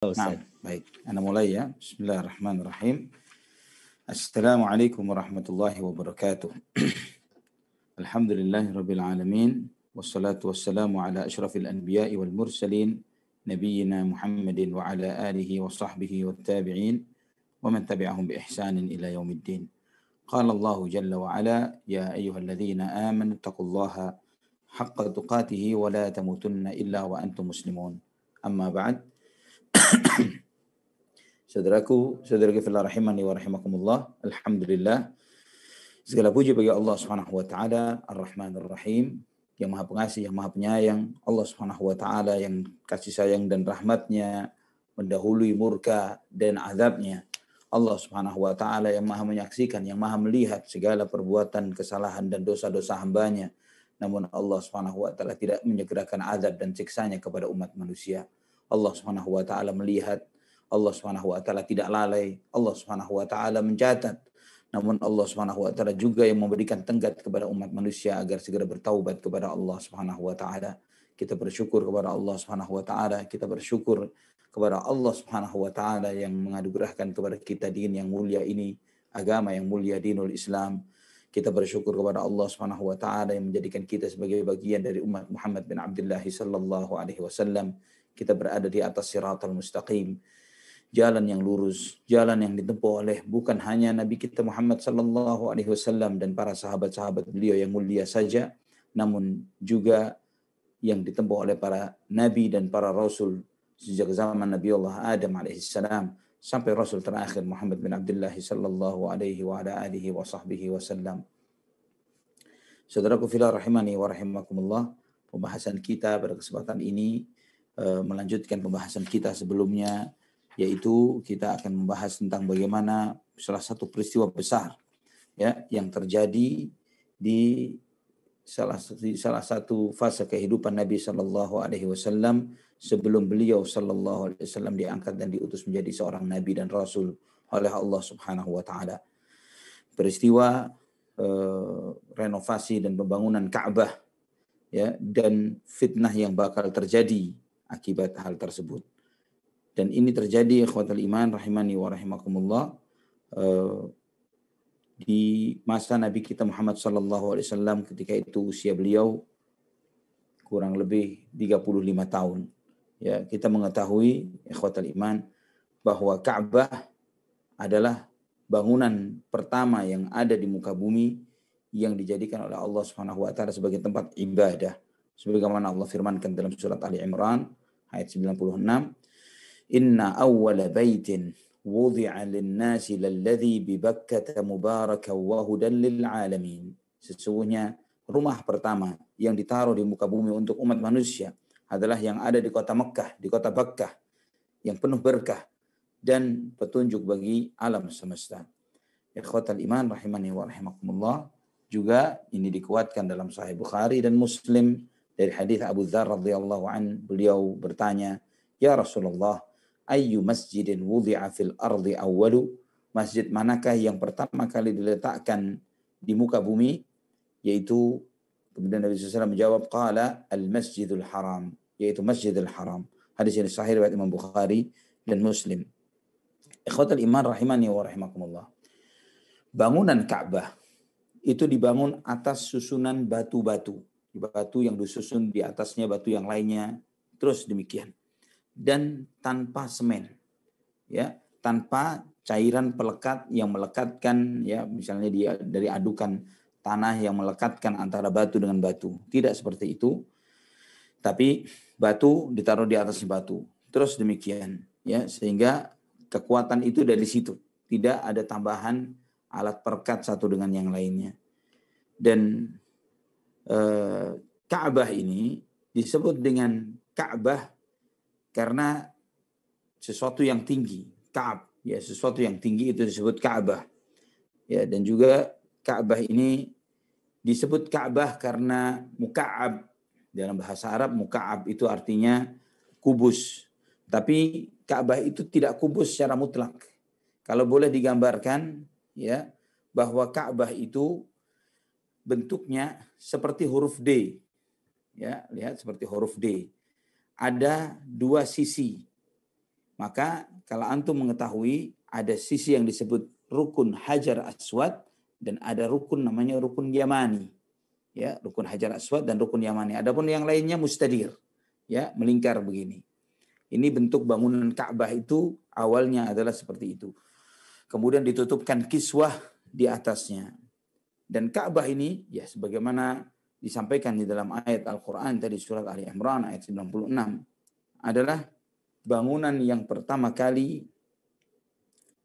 Nah, baik. Anda mulai ya. Bismillahirrahmanirrahim. Assalamualaikum warahmatullahi wabarakatuh. Alhamdulillahirabbil alamin. Wassalatu wassalamu ala asyrafil anbiya'i wal mursalin nabiyyina Muhammadin wa ala alihi wa sahbihi wat tabi'in wa man tabi'ahum bi ihsanin ila yaumiddin. Qala Allah jalla wa ala ya ayyuhalladzina amanu taqullaha haqqa tuqatih wa la tamutunna illa wa antum muslimun. Amma ba'd. Saudaraku fillah rahimani wa rahimakumullah. Alhamdulillah. Segala puji bagi Allah Subhanahu wa taala, Ar-Rahmanir Rahim, yang Maha Pengasih, yang Maha Penyayang. Allah Subhanahu wa taala yang kasih sayang dan rahmatnya mendahului murka dan azabnya. Allah Subhanahu wa taala yang Maha menyaksikan, yang Maha melihat segala perbuatan kesalahan dan dosa-dosa hambanya. Namun Allah Subhanahu wa taala tidak menyegerakan azab dan siksanya kepada umat manusia. Allah Subhanahu wa taala melihat, Allah Subhanahu wa taala tidak lalai, Allah Subhanahu wa taala mencatat. Namun Allah Subhanahu wa taala juga yang memberikan tenggat kepada umat manusia agar segera bertaubat kepada Allah Subhanahu wa taala. Kita bersyukur kepada Allah Subhanahu wa taala, kita bersyukur kepada Allah Subhanahu wa taala yang menganugerahkan kepada kita din yang mulia ini, agama yang mulia, dinul Islam. Kita bersyukur kepada Allah Subhanahu wa taala yang menjadikan kita sebagai bagian dari umat Muhammad bin Abdullah sallallahu alaihi wasallam. Kita berada di atas siratal mustaqim, jalan yang lurus, jalan yang ditempuh oleh bukan hanya Nabi kita Muhammad sallallahu alaihi wasallam dan para sahabat-sahabat beliau yang mulia saja, namun juga yang ditempuh oleh para nabi dan para rasul sejak zaman Nabi Allah Adam alaihissalam sampai rasul terakhir Muhammad bin Abdullah sallallahu alaihi wa ala alihi wa sahbihi wasallam. Saudaraku fillah rahimani wa rahimakumullah, pembahasan kita pada kesempatan ini melanjutkan pembahasan kita sebelumnya, yaitu kita akan membahas tentang bagaimana salah satu peristiwa besar ya yang terjadi di salah satu fase kehidupan Nabi sallallahu alaihi wasallam sebelum beliau sallallahu alaihi wasallam diangkat dan diutus menjadi seorang nabi dan rasul oleh Allah Subhanahu wa taala. Peristiwa renovasi dan pembangunan Ka'bah ya, dan fitnah yang bakal terjadi akibat hal tersebut. Dan ini terjadi ikhwatal iman rahimani wa rahimakumullah di masa Nabi kita Muhammad sallallahu alaihi wasallam, ketika itu usia beliau kurang lebih 35 tahun. Ya, kita mengetahui ikhwatal iman bahwa Ka'bah adalah bangunan pertama yang ada di muka bumi yang dijadikan oleh Allah Subhanahu wa taala sebagai tempat ibadah. Sebagaimana Allah firmankan dalam surat Ali Imran ayat 96, Inna awwala baitin wudi'a lin-nasi lalladzi bi Bakkah mubarakan wa hudan lil alamin. Sesungguhnya rumah pertama yang ditaruh di muka bumi untuk umat manusia adalah yang ada di kota Mekkah, di kota Bakkah, yang penuh berkah dan petunjuk bagi alam semesta. Ikhwatal iman rahimani wa rahimakumullah, juga ini dikuatkan dalam Sahih Bukhari dan Muslim dari hadis Abu Dzar radhiyallahu an, beliau bertanya, "Ya Rasulullah, ayyu masjidin wudi'a fil ardi awwalu?" Masjid manakah yang pertama kali diletakkan di muka bumi? Yaitu, kemudian Nabi SAW menjawab, qala al-masjidul haram, yaitu Masjidil Haram. Hadis ini sahih riwayat Imam Bukhari dan Muslim. Ikhwatal iman rahimani wa rahimakumullah. Bangunan Ka'bah itu dibangun atas susunan batu-batu. Batu yang disusun di atasnya batu yang lainnya, terus demikian. Dan tanpa semen, ya, tanpa cairan pelekat yang melekatkan, ya, misalnya dari adukan tanah yang melekatkan antara batu dengan batu. Tidak seperti itu, tapi batu ditaruh di atas batu, terus demikian, ya, sehingga kekuatan itu dari situ, tidak ada tambahan alat perekat satu dengan yang lainnya. Dan Ka'bah ini disebut dengan Ka'bah karena sesuatu yang tinggi, Ka'ab, ya, sesuatu yang tinggi itu disebut Ka'bah. Ya, dan juga Ka'bah ini disebut Ka'bah karena muka'ab. Dalam bahasa Arab muka'ab itu artinya kubus. Tapi Ka'bah itu tidak kubus secara mutlak. Kalau boleh digambarkan, ya, bahwa Ka'bah itu bentuknya seperti huruf D. Ya, lihat seperti huruf D. Ada dua sisi. Maka kalau antum mengetahui ada sisi yang disebut rukun Hajar Aswad dan ada rukun namanya rukun Yamani. Ya, rukun Hajar Aswad dan rukun Yamani. Adapun yang lainnya mustadir, ya, melingkar begini. Ini bentuk bangunan Ka'bah itu awalnya adalah seperti itu. Kemudian ditutupkan kiswah di atasnya. Dan Ka'bah ini, ya sebagaimana disampaikan di dalam ayat Al-Quran tadi surat Ali Imran ayat 96, adalah bangunan yang pertama kali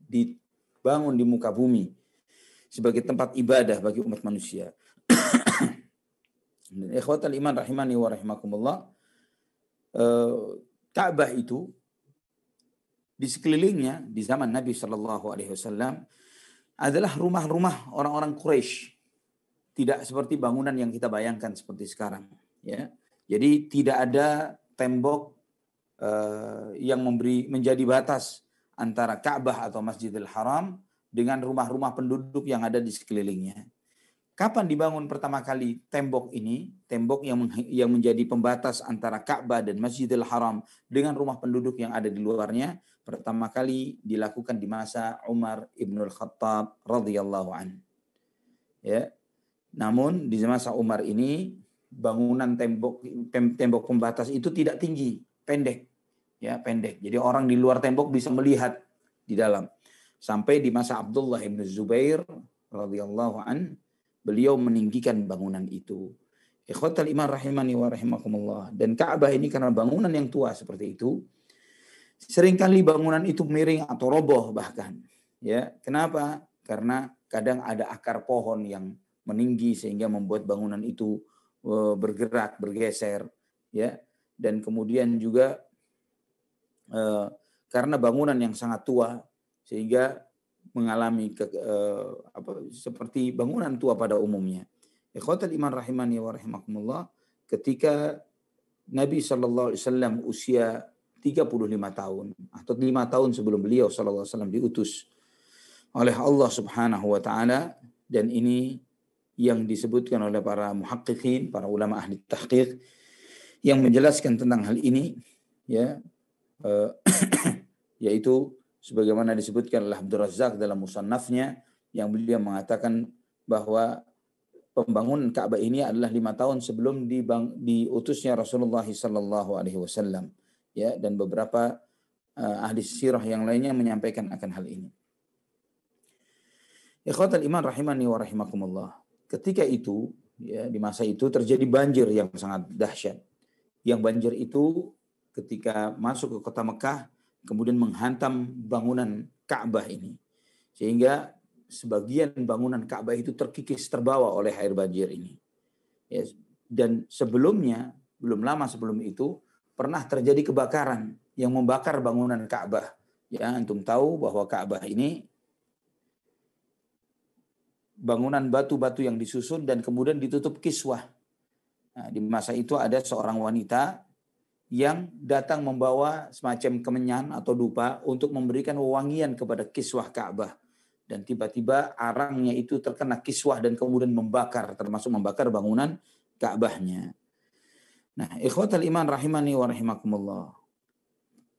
dibangun di muka bumi sebagai tempat ibadah bagi umat manusia. Ikhwatal iman rahimani wa rahimakumullah, Ka'bah itu di sekelilingnya di zaman Nabi SAW adalah rumah-rumah orang-orang Quraisy. Tidak seperti bangunan yang kita bayangkan seperti sekarang. Ya, jadi tidak ada tembok yang menjadi batas antara Ka'bah atau Masjidil Haram dengan rumah-rumah penduduk yang ada di sekelilingnya. Kapan dibangun pertama kali tembok ini? Tembok yang menjadi pembatas antara Ka'bah dan Masjidil Haram dengan rumah penduduk yang ada di luarnya, pertama kali dilakukan di masa Umar Ibnul Khattab radhiyallahu an. Ya. Namun di masa Umar ini bangunan tembok pembatas itu tidak tinggi, pendek. Ya, pendek. Jadi orang di luar tembok bisa melihat di dalam. Sampai di masa Abdullah bin Zubair radhiyallahu an, beliau meninggikan bangunan itu. Ikhwatal iman rahimani wa rahimakumullah. Dan Ka'bah ini karena bangunan yang tua seperti itu, seringkali bangunan itu miring atau roboh bahkan. Ya, kenapa? Karena kadang ada akar pohon yang meninggi sehingga membuat bangunan itu bergerak, bergeser, ya. Dan kemudian juga karena bangunan yang sangat tua sehingga mengalami seperti bangunan tua pada umumnya. Ikhwatal iman rahimani wa rahimakumullah, ketika Nabi SAW usia 35 tahun atau 5 tahun sebelum beliau SAW diutus oleh Allah Subhanahu wa taala, dan ini yang disebutkan oleh para muhaqqiqin, para ulama ahli tahqiq yang menjelaskan tentang hal ini, ya, yaitu sebagaimana disebutkan oleh Abdul Razzaq dalam musannafnya, yang beliau mengatakan bahwa pembangunan Ka'bah ini adalah 5 tahun sebelum diutusnya Rasulullah SAW. Ya, dan beberapa ahli sirah yang lainnya menyampaikan akan hal ini. Ikhwatal iman rahimani wa rahimakumullah. Ketika itu, ya, di masa itu terjadi banjir yang sangat dahsyat. Yang banjir itu ketika masuk ke kota Mekah kemudian menghantam bangunan Ka'bah ini. Sehingga sebagian bangunan Ka'bah itu terkikis, terbawa oleh air banjir ini. Ya, dan sebelumnya, belum lama sebelum itu, pernah terjadi kebakaran yang membakar bangunan Ka'bah. Ya, antum tahu bahwa Ka'bah ini bangunan batu-batu yang disusun dan kemudian ditutup kiswah. Nah, di masa itu ada seorang wanita yang datang membawa semacam kemenyan atau dupa untuk memberikan wewangian kepada kiswah Ka'bah. Dan tiba-tiba arangnya itu terkena kiswah dan kemudian membakar, termasuk membakar bangunan Ka'bahnya. Nah, ikhwatal iman rahimani wa rahimakumullah.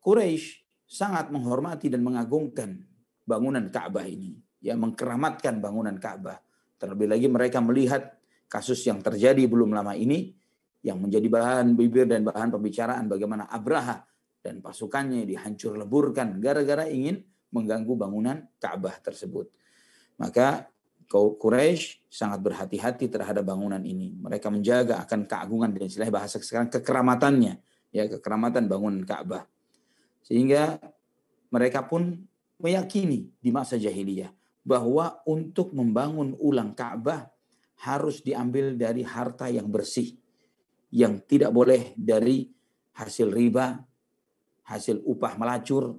Quraisy sangat menghormati dan mengagungkan bangunan Ka'bah ini. Ya, mengkeramatkan bangunan Ka'bah. Terlebih lagi mereka melihat kasus yang terjadi belum lama ini yang menjadi bahan bibir dan bahan pembicaraan, bagaimana Abraha dan pasukannya dihancur leburkan gara-gara ingin mengganggu bangunan Ka'bah tersebut. Maka Quraisy sangat berhati-hati terhadap bangunan ini. Mereka menjaga akan keagungan dan istilah bahasa sekarang kekeramatannya, ya, kekeramatan bangunan Ka'bah. Sehingga mereka pun meyakini di masa jahiliyah bahwa untuk membangun ulang Ka'bah harus diambil dari harta yang bersih, yang tidak boleh dari hasil riba, hasil upah melacur,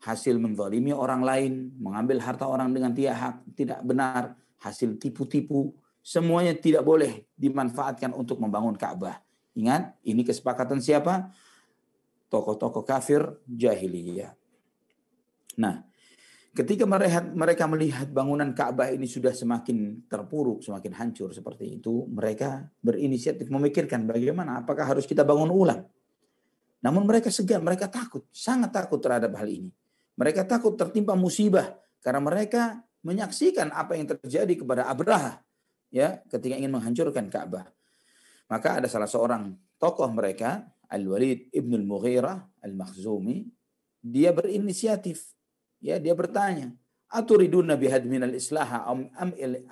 hasil menzalimi orang lain, mengambil harta orang dengan tidak benar, hasil tipu-tipu, semuanya tidak boleh dimanfaatkan untuk membangun Ka'bah. Ingat, ini kesepakatan siapa? Tokoh-tokoh kafir jahiliyah. Nah, ketika mereka melihat bangunan Ka'bah ini sudah semakin terpuruk, semakin hancur seperti itu, mereka berinisiatif memikirkan bagaimana, apakah harus kita bangun ulang? Namun mereka segan, mereka takut, sangat takut terhadap hal ini. Mereka takut tertimpa musibah karena mereka menyaksikan apa yang terjadi kepada Abraha ya ketika ingin menghancurkan Ka'bah. Maka ada salah seorang tokoh mereka, Al-Walid ibn al-Mughirah al-Makhzumi, dia berinisiatif. Ya, dia bertanya, "Aturiduna bihadmin al-islaha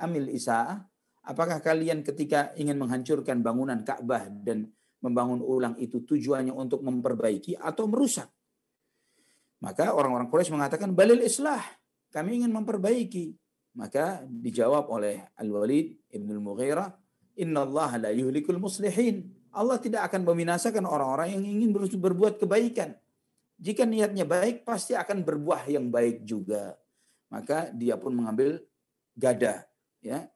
amil isa'ah?" Apakah kalian ketika ingin menghancurkan bangunan Ka'bah dan membangun ulang itu tujuannya untuk memperbaiki atau merusak? Maka orang-orang Quraisy mengatakan, "Balil islah, kami ingin memperbaiki." Maka dijawab oleh Al-Walid ibn al-Mughirah, "Innallaha la yuhlikul muslihin." Allah tidak akan membinasakan orang-orang yang ingin berbuat kebaikan. Jika niatnya baik, pasti akan berbuah yang baik juga. Maka dia pun mengambil gada, ya.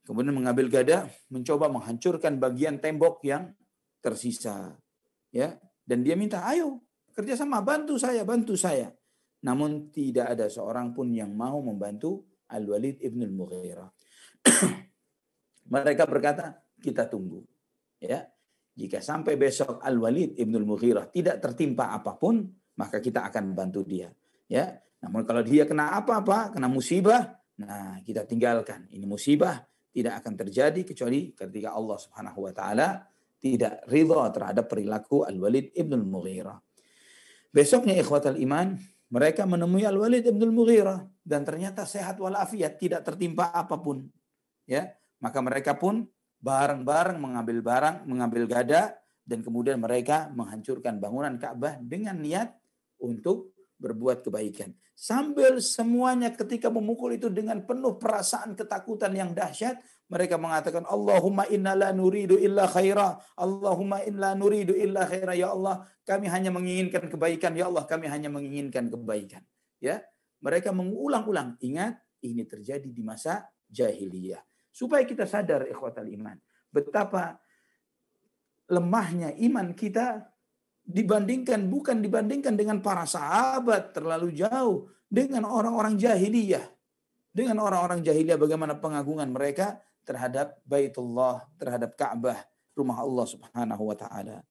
Kemudian mengambil gada, mencoba menghancurkan bagian tembok yang tersisa, ya. Dan dia minta, "Ayo, kerjasama, bantu saya, bantu saya." Namun tidak ada seorang pun yang mau membantu Al-Walid ibn al-Mughirah. Mereka berkata, "Kita tunggu." Ya. Jika sampai besok Al-Walid ibn al-Mughirah tidak tertimpa apapun, maka kita akan bantu dia. Ya. Namun kalau dia kena apa-apa, kena musibah, nah kita tinggalkan. Ini musibah tidak akan terjadi kecuali ketika Allah Subhanahu wa taala tidak ridha terhadap perilaku Al-Walid ibn al-Mughirah. Besoknya ikhwatal iman, mereka menemui Al-Walid ibn al-Mughirah dan ternyata sehat walafiat, tidak tertimpa apapun. Ya, maka mereka pun bareng-bareng mengambil gada dan kemudian mereka menghancurkan bangunan Ka'bah dengan niat untuk berbuat kebaikan. Sambil semuanya ketika memukul itu dengan penuh perasaan ketakutan yang dahsyat, mereka mengatakan, "Allahumma inna la nuridu illa khaira. Allahumma inna nuridu illa khaira." Ya Allah, kami hanya menginginkan kebaikan. Ya Allah, kami hanya menginginkan kebaikan. Ya, mereka mengulang-ulang. Ingat, ini terjadi di masa jahiliyah. Supaya kita sadar ikhwatal iman, betapa lemahnya iman kita bukan dibandingkan dengan para sahabat terlalu jauh, dengan orang-orang jahiliyah. Dengan orang-orang jahiliyah bagaimana pengagungan mereka terhadap Baitullah, terhadap Ka'bah, rumah Allah Subhanahu wa taala.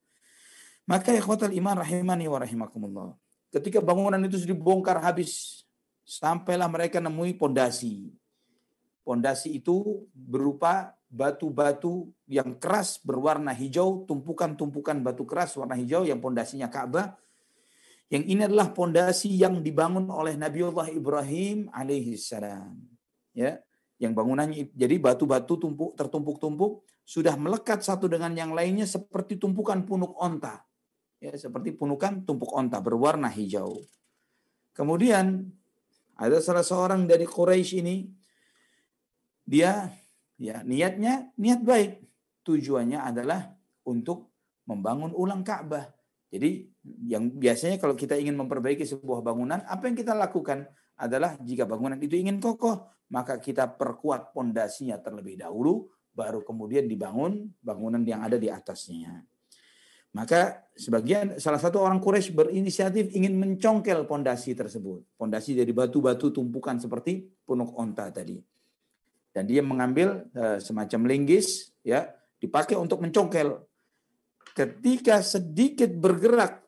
Maka ikhwatal iman rahimani wa rahimakumullah. Ketika bangunan itu dibongkar habis, sampailah mereka nemui pondasi. Pondasi itu berupa batu-batu yang keras berwarna hijau, tumpukan-tumpukan batu keras warna hijau yang pondasinya Ka'bah. Yang ini adalah pondasi yang dibangun oleh Nabiullah Ibrahim alaihi salam. Ya, yang bangunannya jadi batu-batu tertumpuk-tumpuk sudah melekat satu dengan yang lainnya seperti tumpukan punuk onta. Ya, seperti punukan tumpuk onta berwarna hijau. Kemudian ada salah seorang dari Quraisy ini, dia ya niatnya niat baik. Tujuannya adalah untuk membangun ulang Ka'bah. Jadi yang biasanya kalau kita ingin memperbaiki sebuah bangunan, apa yang kita lakukan adalah jika bangunan itu ingin kokoh, maka kita perkuat pondasinya terlebih dahulu, baru kemudian dibangun bangunan yang ada di atasnya. Maka salah satu orang Quraisy berinisiatif ingin mencongkel pondasi tersebut. Pondasi dari batu-batu tumpukan seperti punuk onta tadi. Dan dia mengambil semacam linggis, ya, dipakai untuk mencongkel. Ketika sedikit bergerak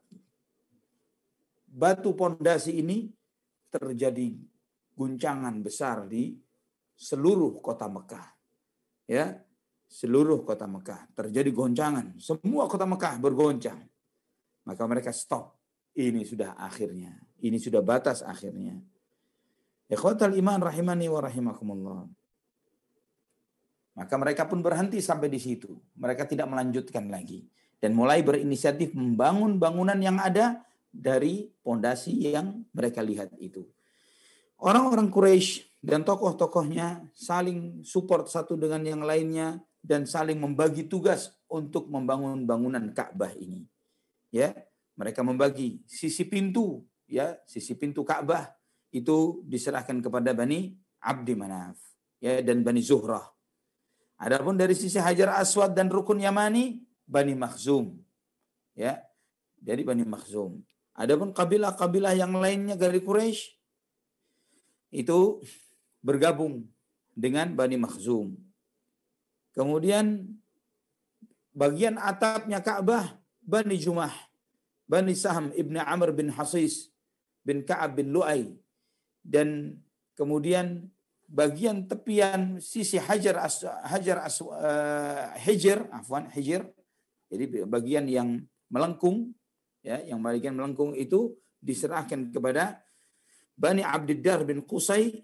batu pondasi ini, terjadi guncangan besar di seluruh kota Mekah. Ya, seluruh kota Mekah terjadi goncangan. Semua kota Mekah bergoncang. Maka mereka stop. Ini sudah akhirnya. Ini sudah batas akhirnya. Ikhwatal iman rahimani wa rahimakumullah. Maka mereka pun berhenti sampai di situ. Mereka tidak melanjutkan lagi. Dan mulai berinisiatif membangun bangunan yang ada dari pondasi yang mereka lihat itu. Orang-orang Quraisy dan tokoh-tokohnya saling support satu dengan yang lainnya dan saling membagi tugas untuk membangun bangunan Ka'bah ini. Ya, mereka membagi sisi pintu, ya, sisi pintu Ka'bah itu diserahkan kepada Bani Abdi Manaf, ya, dan Bani Zuhrah. Adapun dari sisi Hajar Aswad dan Rukun Yamani, Bani Makhzum. Ya, jadi Bani Makhzum. Adapun kabilah-kabilah yang lainnya dari Quraisy itu bergabung dengan Bani Makhzum. Kemudian bagian atapnya Ka'bah Bani Jumah. Bani Saham ibn Amr bin Hasis bin Ka'ab bin Lu'ay, dan kemudian bagian tepian sisi Hijr, jadi bagian yang melengkung, ya, yang bagian melengkung itu diserahkan kepada Bani Abdiddar bin Qusay,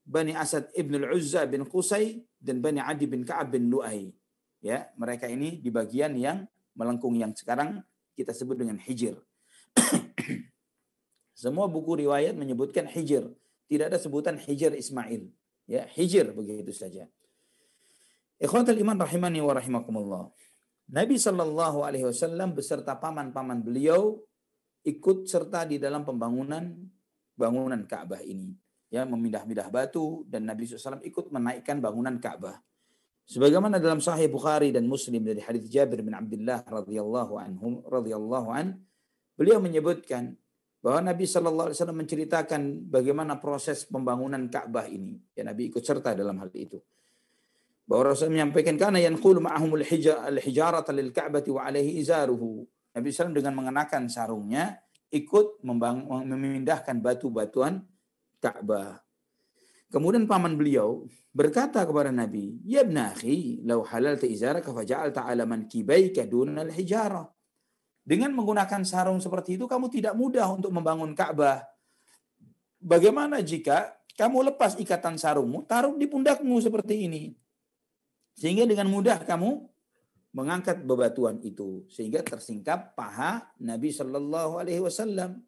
Bani Asad ibn al-Uzza bin Qusay, dan Bani Adi bin Ka'ab bin Lu'ay. Ya, mereka ini di bagian yang melengkung yang sekarang kita sebut dengan Hijr. Semua buku riwayat menyebutkan Hijr, tidak ada sebutan Hijr Ismail. Ya, Hijr begitu saja. Ikhwatul iman rahimani wa rahimakumullah. Nabi sallallahu alaihi wasallam beserta paman-paman beliau ikut serta di dalam bangunan Ka'bah ini. Ya, memindah-mindah batu, dan Nabi SAW ikut menaikkan bangunan Ka'bah. Sebagaimana dalam Sahih Bukhari dan Muslim dari hadits Jabir bin Abdullah radhiyallahu an, beliau menyebutkan bahwa Nabi sallallahu alaihi wasallam menceritakan bagaimana proses pembangunan Ka'bah ini. Ya, Nabi ikut serta dalam hal itu. Bahwa Rasul menyampaikan kana yanqulu ma'ahumul hijarata lil Ka'bati wa alaihi izaruhu. Nabi SAW dengan mengenakan sarungnya ikut memindahkan batu-batuan Ka'bah. Kemudian paman beliau berkata kepada Nabi, "Ya ibn akhi, law halalta izaraka faja'alta 'ala mankibayka duna al-hijarah." Dengan menggunakan sarung seperti itu kamu tidak mudah untuk membangun Ka'bah. Bagaimana jika kamu lepas ikatan sarungmu, taruh di pundakmu seperti ini? Sehingga dengan mudah kamu mengangkat bebatuan itu, sehingga tersingkap paha Nabi sallallahu alaihi wasallam.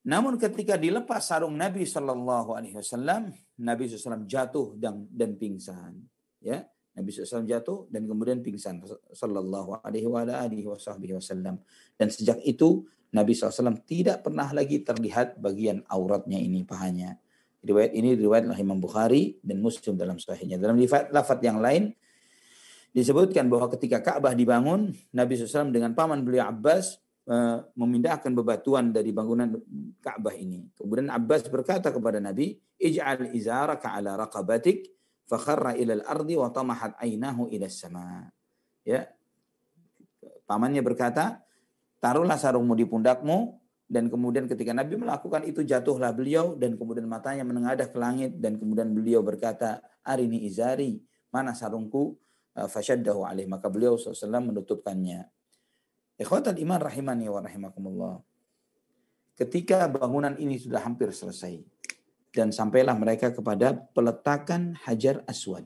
Namun ketika dilepas sarung Nabi sallallahu alaihi wasallam, Nabi SAW jatuh dan pingsan. Ya, Nabi SAW jatuh dan kemudian pingsan sallallahu alaihi wasallam. Dan sejak itu Nabi SAW tidak pernah lagi terlihat bagian auratnya ini, pahanya. Riwayat ini riwayat Imam Bukhari dan Muslim dalam sahihnya. Dalam lafaz yang lain disebutkan bahwa ketika Ka'bah dibangun, Nabi SAW dengan paman beliau Abbas memindahkan bebatuan dari bangunan Ka'bah ini. Kemudian Abbas berkata kepada Nabi, "Ij'al izaraka 'ala raqabatik fa kharra ila al-ardi wa tamahat 'ainahu ila as-sama." Ya. Pamannya berkata, "Taruhlah sarungmu di pundakmu." Dan kemudian ketika Nabi melakukan itu, jatuhlah beliau dan kemudian matanya menengadah ke langit, dan kemudian beliau berkata, "Arini izari, mana sarungku?" Fashaddahu alaih, maka beliau SAW menutupkannya. Ikhwatal iman rahimani wa rahimakumullah. Ketika bangunan ini sudah hampir selesai dan sampailah mereka kepada peletakan Hajar Aswad.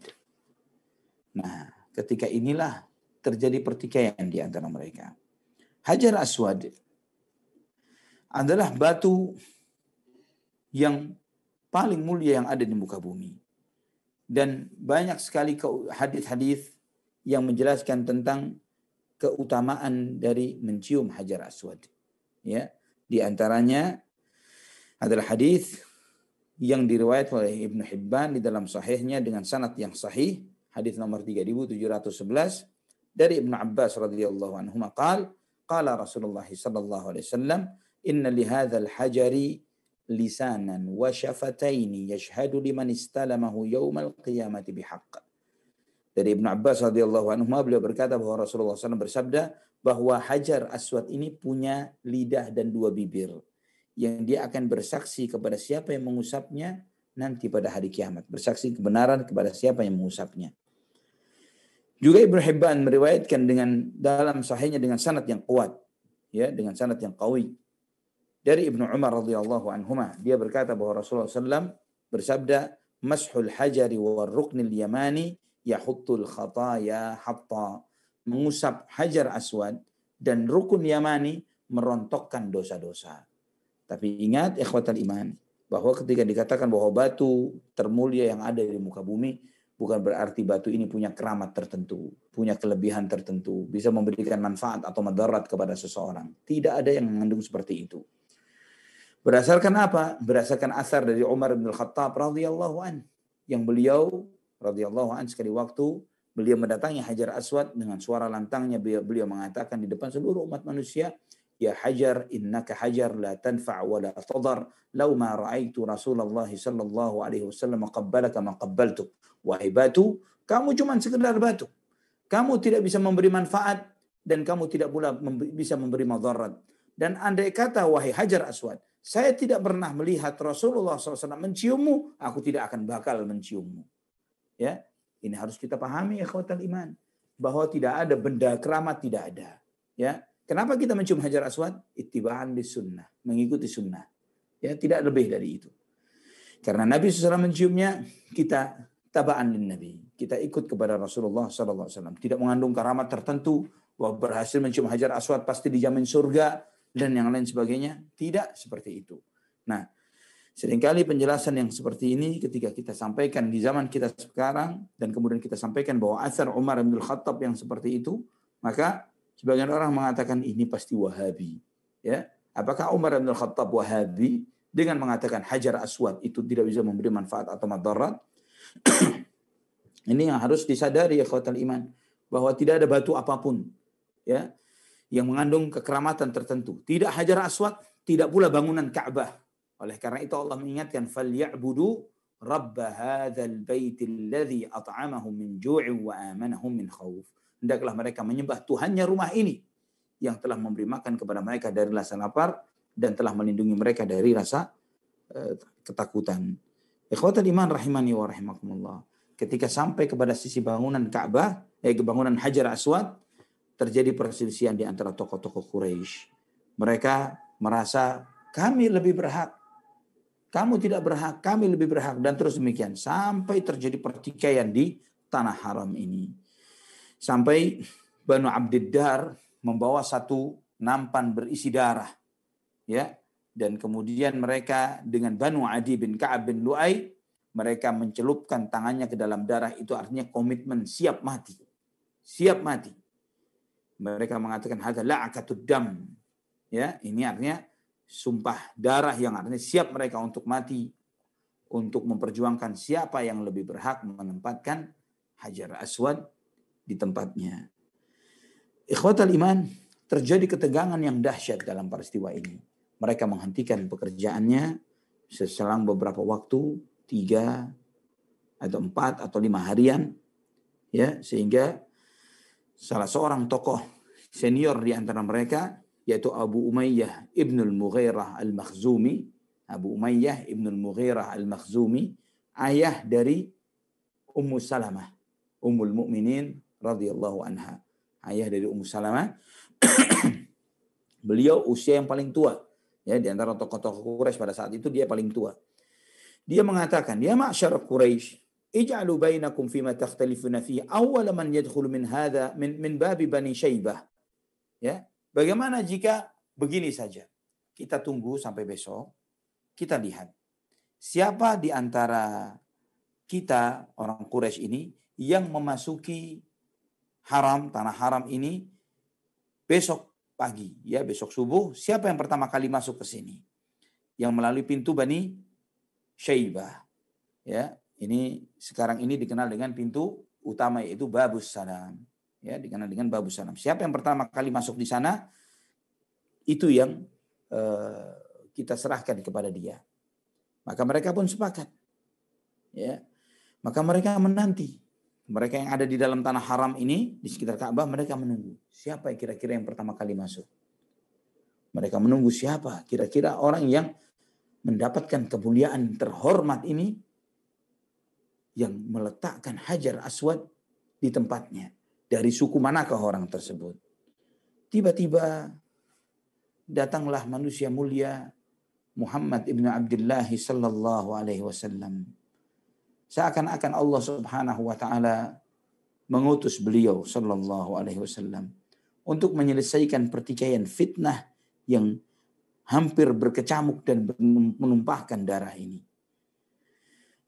Nah, ketika inilah terjadi pertikaian di antara mereka. Hajar Aswad adalah batu yang paling mulia yang ada di muka bumi. Dan banyak sekali hadis-hadis yang menjelaskan tentang keutamaan dari mencium Hajar Aswad. Ya, di antaranya adalah hadis yang diriwayatkan oleh Ibnu Hibban di dalam sahihnya dengan sanad yang sahih, hadis nomor 3711 dari Ibnu Abbas radhiyallahu anhu qala Rasulullah sallallahu alaihi wasallam, "Inna li hadzal hajari lisanan wa syafataini yashhadu liman istalamahu yaumal qiyamati bihaqq." Dari Ibnu Abbas radhiyallahu anhu, beliau berkata bahwa Rasulullah SAW bersabda bahwa Hajar Aswad ini punya lidah dan dua bibir yang dia akan bersaksi kepada siapa yang mengusapnya nanti pada hari kiamat, bersaksi kebenaran kepada siapa yang mengusapnya. Juga Ibnu Hibban meriwayatkan dengan dalam sahihnya dengan sanad yang kuat, ya, dengan sanad yang qawi. Dari Ibnu Umar radhiyallahu anhuma, dia berkata bahwa Rasulullah SAW bersabda, "Mashul hajari war ruknil yamani yahuttul khataya hatta." Mengusap Hajar Aswad dan rukun Yamani merontokkan dosa-dosa. Tapi ingat ikhwatal iman, bahwa ketika dikatakan bahwa batu termulia yang ada di muka bumi, bukan berarti batu ini punya keramat tertentu, punya kelebihan tertentu, bisa memberikan manfaat atau madarat kepada seseorang. Tidak ada yang mengandung seperti itu. Berdasarkan apa? Berdasarkan asar dari Umar bin Khattab radhiyallahu an, yang beliau radhiyallahu an sekali waktu beliau mendatangi Hajar Aswad dengan suara lantangnya, beliau mengatakan di depan seluruh umat manusia, "Ya Hajar, innaka hajar la tanfa' wa la tadar, law ma ra'aitu Rasulullah sallallahu alaihi wasallam qabbalaka ma qabbaltuk." Wahai batu, kamu cuma sekedar batu. Kamu tidak bisa memberi manfaat dan kamu tidak pula bisa memberi madarat. Dan andai kata wahai Hajar Aswad, saya tidak pernah melihat Rasulullah SAW menciummu, aku tidak akan bakal menciummu. Ya, ini harus kita pahami ya ikhwatal iman, bahwa tidak ada benda keramat, tidak ada. Ya, kenapa kita mencium Hajar Aswad? Ittiba'an lis sunnah, mengikuti sunnah. Ya, tidak lebih dari itu. Karena Nabi SAW menciumnya, kita taba'an lin Nabi. Kita ikut kepada Rasulullah SAW. Tidak mengandung karamat tertentu, bahwa berhasil mencium Hajar Aswad pasti dijamin surga, dan yang lain sebagainya. Tidak seperti itu. Nah, seringkali penjelasan yang seperti ini ketika kita sampaikan di zaman kita sekarang, dan kemudian kita sampaikan bahwa asar Umar bin Khattab yang seperti itu, maka sebagian orang mengatakan ini pasti Wahabi. Ya, apakah Umar bin Khattab Wahabi dengan mengatakan Hajar Aswad itu tidak bisa memberi manfaat atau madarat? Ini yang harus disadari ya ikhwatal iman, bahwa tidak ada batu apapun ya yang mengandung kekeramatan tertentu. Tidak Hajar Aswad, tidak pula bangunan Ka'bah. Oleh karena itu Allah mengingatkan falyabudu rabb hadzal baitil ladzi at'amahum min ju'in wa amanahum min khauf. Hendaklah mereka menyembah Tuhannya rumah ini yang telah memberi makan kepada mereka dari rasa lapar dan telah melindungi mereka dari rasa ketakutan. Ikhwatal iman rahimani wa rahimakumullah. Ketika sampai kepada sisi bangunan Ka'bah, bangunan Hajar Aswad, terjadi perselisihan di antara tokoh-tokoh Quraisy. Mereka merasa kami lebih berhak, kamu tidak berhak, kami lebih berhak, dan terus demikian sampai terjadi pertikaian di tanah haram ini. Sampai Banu Abdiddar membawa satu nampan berisi darah, ya, dan kemudian mereka dengan Banu Adi bin Ka'ab bin Lu'ay, mereka mencelupkan tangannya ke dalam darah itu, artinya komitmen siap mati. Siap mati. Mereka mengatakan hadza la'akatud dam. Ya, ini artinya sumpah darah yang artinya siap mereka untuk mati untuk memperjuangkan siapa yang lebih berhak menempatkan Hajar Aswad di tempatnya. Ikhwatal iman, terjadi ketegangan yang dahsyat dalam peristiwa ini. Mereka menghentikan pekerjaannya seselang beberapa waktu, 3 atau 4 atau 5 harian, ya, sehingga salah seorang tokoh senior di antara mereka, yaitu Abu Umayyah ibnul Mughirah al-Makhzumi. Abu Umayyah ibnul Mughirah al-Makhzumi, ayah dari Ummu Salamah, Ummul Mukminin radhiyallahu anha. Ayah dari Ummu Salamah. Beliau usia yang paling tua, ya, di antara tokoh-tokoh Quraisy pada saat itu dia paling tua. Dia mengatakan, "Ya ma'syar Quraisy, ij'alu bainakum fima takhtalifuna fihi awwal man yadkhulu min hadha min babi Bani Syaibah." Ya, bagaimana jika begini saja? Kita tunggu sampai besok, kita lihat siapa di antara kita orang Quraisy ini yang memasuki haram, tanah haram ini besok pagi, ya, besok subuh, siapa yang pertama kali masuk ke sini? Yang melalui pintu Bani Syaibah. Ya, ini sekarang ini dikenal dengan pintu utama, yaitu Babus Salam. Ya, dikenal dengan Babus Salam. Siapa yang pertama kali masuk di sana, itu yang kita serahkan kepada dia. Maka mereka pun sepakat. Ya, maka mereka menanti. Mereka yang ada di dalam tanah haram ini, di sekitar Ka'bah, mereka menunggu. Siapa yang kira-kira yang pertama kali masuk? Mereka menunggu siapa? Kira-kira orang yang mendapatkan kemuliaan terhormat ini, yang meletakkan Hajar Aswad di tempatnya. Dari suku manakah orang tersebut? Tiba-tiba datanglah manusia mulia Muhammad ibn Abdullah sallallahu alaihi wasallam. Seakan-akan Allah Subhanahu wa taala mengutus beliau sallallahu alaihi wasallam untuk menyelesaikan pertikaian fitnah yang hampir berkecamuk dan menumpahkan darah ini.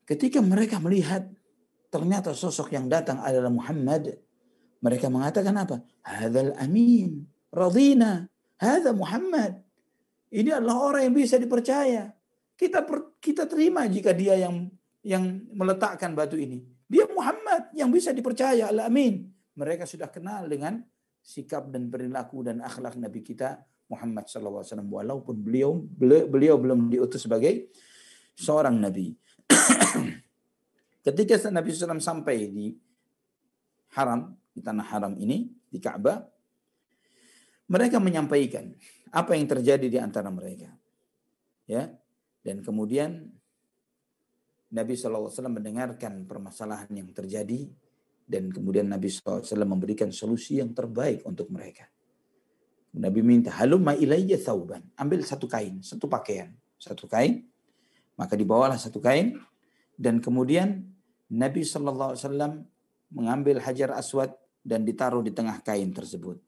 Ketika mereka melihat ternyata sosok yang datang adalah Muhammad, mereka mengatakan apa? Hadzal amin, radina, hadza Muhammad. Ini adalah orang yang bisa dipercaya. Kita terima jika dia yang meletakkan batu ini. Dia Muhammad yang bisa dipercaya, al-amin. Mereka sudah kenal dengan sikap dan perilaku dan akhlak Nabi kita Muhammad sallallahu alaihi wasallam, walaupun beliau belum diutus sebagai seorang nabi. Ketika Nabi SAW sampai di haram, di tanah haram ini, di Ka'bah, Mereka menyampaikan apa yang terjadi di antara mereka. Ya. Dan kemudian Nabi SAW mendengarkan permasalahan yang terjadi dan kemudian Nabi SAW memberikan solusi yang terbaik untuk mereka. Nabi minta, halumma ilayya thawban. Ambil satu kain, satu pakaian. Satu kain, maka dibawalah satu kain dan kemudian Nabi SAW mengambil hajar aswad dan ditaruh di tengah kain tersebut.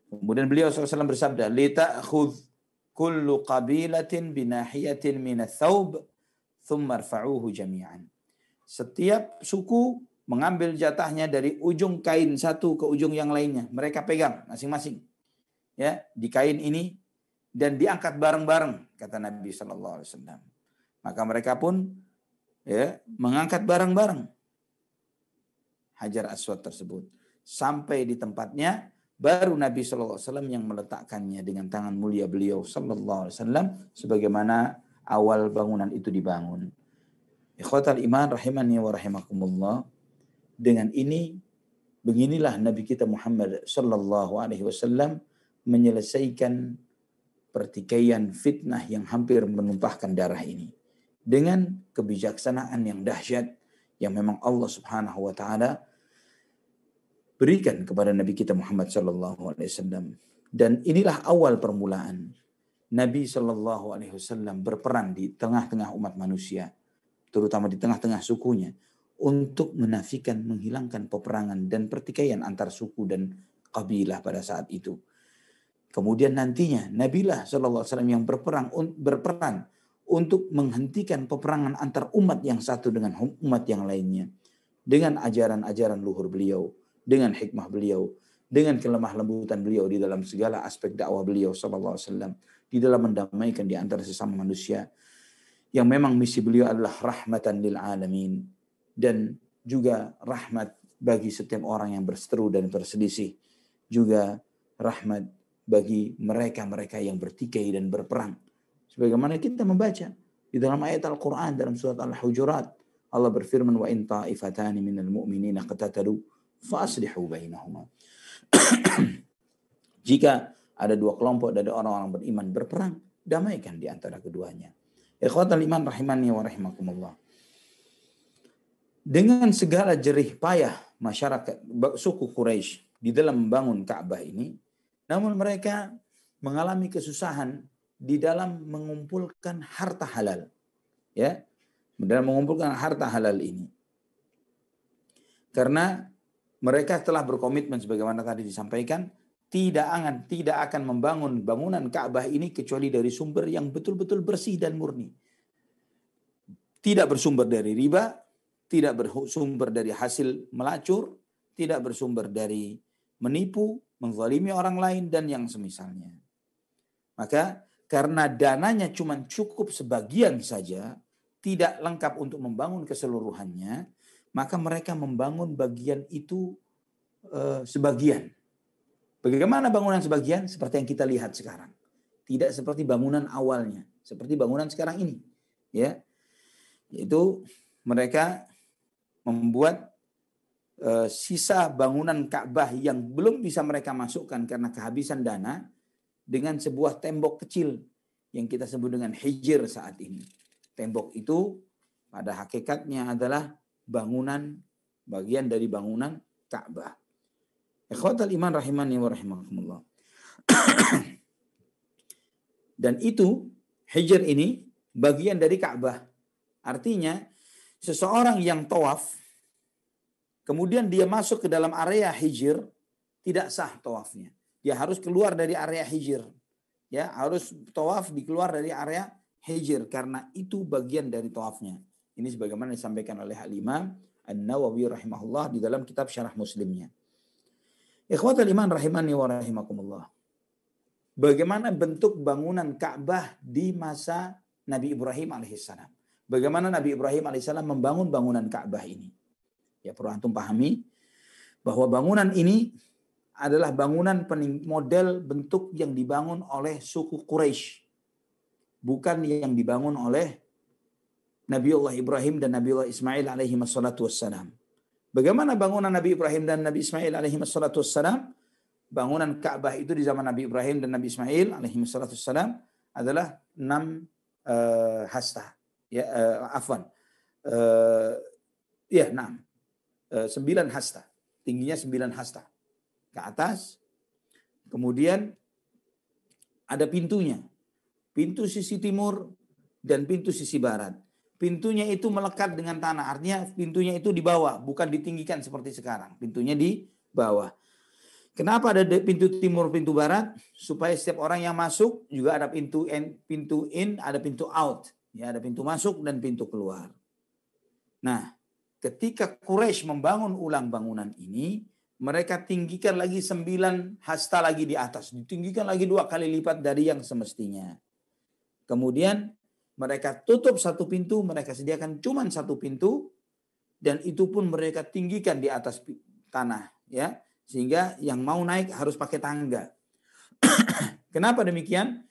Kemudian beliau SAW bersabda, lita'khudh kullu qabilatin binahiyatin minats thawb thumma rfa'uhu jami'an. Setiap suku mengambil jatahnya dari ujung kain satu ke ujung yang lainnya. Mereka pegang masing-masing. Ya, di kain ini dan diangkat bareng-bareng kata Nabi SAW. Maka mereka pun ya mengangkat bareng-bareng hajar aswad tersebut sampai di tempatnya. Baru Nabi SAW yang meletakkannya dengan tangan mulia beliau SAW sebagaimana awal bangunan itu dibangun. Ikhwatal iman rahimani wa rahimakumullah. Dengan ini, beginilah Nabi kita Muhammad SAW menyelesaikan pertikaian fitnah yang hampir menumpahkan darah ini. Dengan kebijaksanaan yang dahsyat yang memang Allah Subhanahu wa Ta'ala berikan kepada Nabi kita Muhammad SAW. Dan inilah awal permulaan Nabi SAW berperan di tengah-tengah umat manusia, terutama di tengah-tengah sukunya, untuk menafikan, menghilangkan peperangan dan pertikaian antar suku dan kabilah pada saat itu. Kemudian nantinya Nabilah SAW yang berperan untuk menghentikan peperangan antar umat yang satu dengan umat yang lainnya, dengan ajaran-ajaran luhur beliau, dengan hikmah beliau, dengan kelemah lembutan beliau di dalam segala aspek dakwah beliau SAW, di dalam mendamaikan di antara sesama manusia, yang memang misi beliau adalah rahmatan lil alamin dan juga rahmat bagi setiap orang yang berseteru dan berselisih, juga rahmat bagi mereka-mereka yang bertikai dan berperang. Sebagaimana kita membaca di dalam ayat Al-Quran dalam surat Al-Hujurat, Allah berfirman, wa in ta'ifatani minal mu'minina qatatalu faslihu bainahuma. Jika ada dua kelompok dari orang-orang beriman berperang, damaikan di antara keduanya. Ikhwatal iman rahimani wa rahimakumullah. Dengan segala jerih payah masyarakat suku Quraisy di dalam membangun Ka'bah ini, namun mereka mengalami kesusahan di dalam mengumpulkan harta halal. Ya, dalam mengumpulkan harta halal ini. Karena mereka telah berkomitmen sebagaimana tadi disampaikan, tidak akan membangun bangunan Ka'bah ini kecuali dari sumber yang betul-betul bersih dan murni. Tidak bersumber dari riba, tidak bersumber dari hasil melacur, tidak bersumber dari menipu, menzalimi orang lain dan yang semisalnya. Maka karena dananya cuma cukup sebagian saja, tidak lengkap untuk membangun keseluruhannya, maka mereka membangun bagian itu sebagian. Bagaimana bangunan sebagian? Seperti yang kita lihat sekarang. Tidak seperti bangunan awalnya, seperti bangunan sekarang ini. Ya, yaitu mereka membuat sisa bangunan Ka'bah yang belum bisa mereka masukkan karena kehabisan dana dengan sebuah tembok kecil yang kita sebut dengan hijir saat ini. Tembok itu pada hakikatnya adalah bagian dari bangunan Ka'bah. Ikhwatal iman rahimani wa rahimakumullah. Dan itu hijr ini bagian dari Ka'bah. Artinya seseorang yang tawaf kemudian dia masuk ke dalam area hijr, tidak sah tawafnya. Dia harus keluar dari area hijr. Ya, harus tawaf dikeluar dari area hijr karena itu bagian dari tawafnya. Ini sebagaimana disampaikan oleh Al-Imam An-Nawawi rahimahullah di dalam kitab Syarah Muslimnya. Ikhwatal iman rahimani wa rahimakumullah. Bagaimana bentuk bangunan Ka'bah di masa Nabi Ibrahim alaihissalam? Bagaimana Nabi Ibrahim alaihissalam membangun bangunan Ka'bah ini? Ya, perlu antum pahami bahwa bangunan ini adalah bangunan model bentuk yang dibangun oleh suku Quraisy, bukan yang dibangun oleh Nabiullah Ibrahim dan Nabiullah Ismail alaihi wassalatu wassalam. Bagaimana bangunan Nabi Ibrahim dan Nabi Ismail alaihi wassalatu wassalam? bangunan Ka'bah itu di zaman Nabi Ibrahim dan Nabi Ismail alaihi wassalam adalah 6 hasta. Ya, afwan. Ya, 6. 9 hasta. Tingginya 9 hasta ke atas. Kemudian ada pintunya. Pintu sisi timur dan pintu sisi barat. Pintunya itu melekat dengan tanah. Artinya pintunya itu di bawah, bukan ditinggikan seperti sekarang. Pintunya di bawah. Kenapa ada pintu timur, pintu barat? Supaya setiap orang yang masuk juga ada pintu in, ada pintu out. Ya, ada pintu masuk dan pintu keluar. Nah, ketika Quraisy membangun ulang bangunan ini, mereka tinggikan lagi 9 hasta lagi di atas. Ditinggikan lagi 2 kali lipat dari yang semestinya. Kemudian mereka tutup satu pintu, mereka sediakan cuma satu pintu, dan itu pun mereka tinggikan di atas tanah, ya, sehingga yang mau naik harus pakai tangga. Kenapa demikian?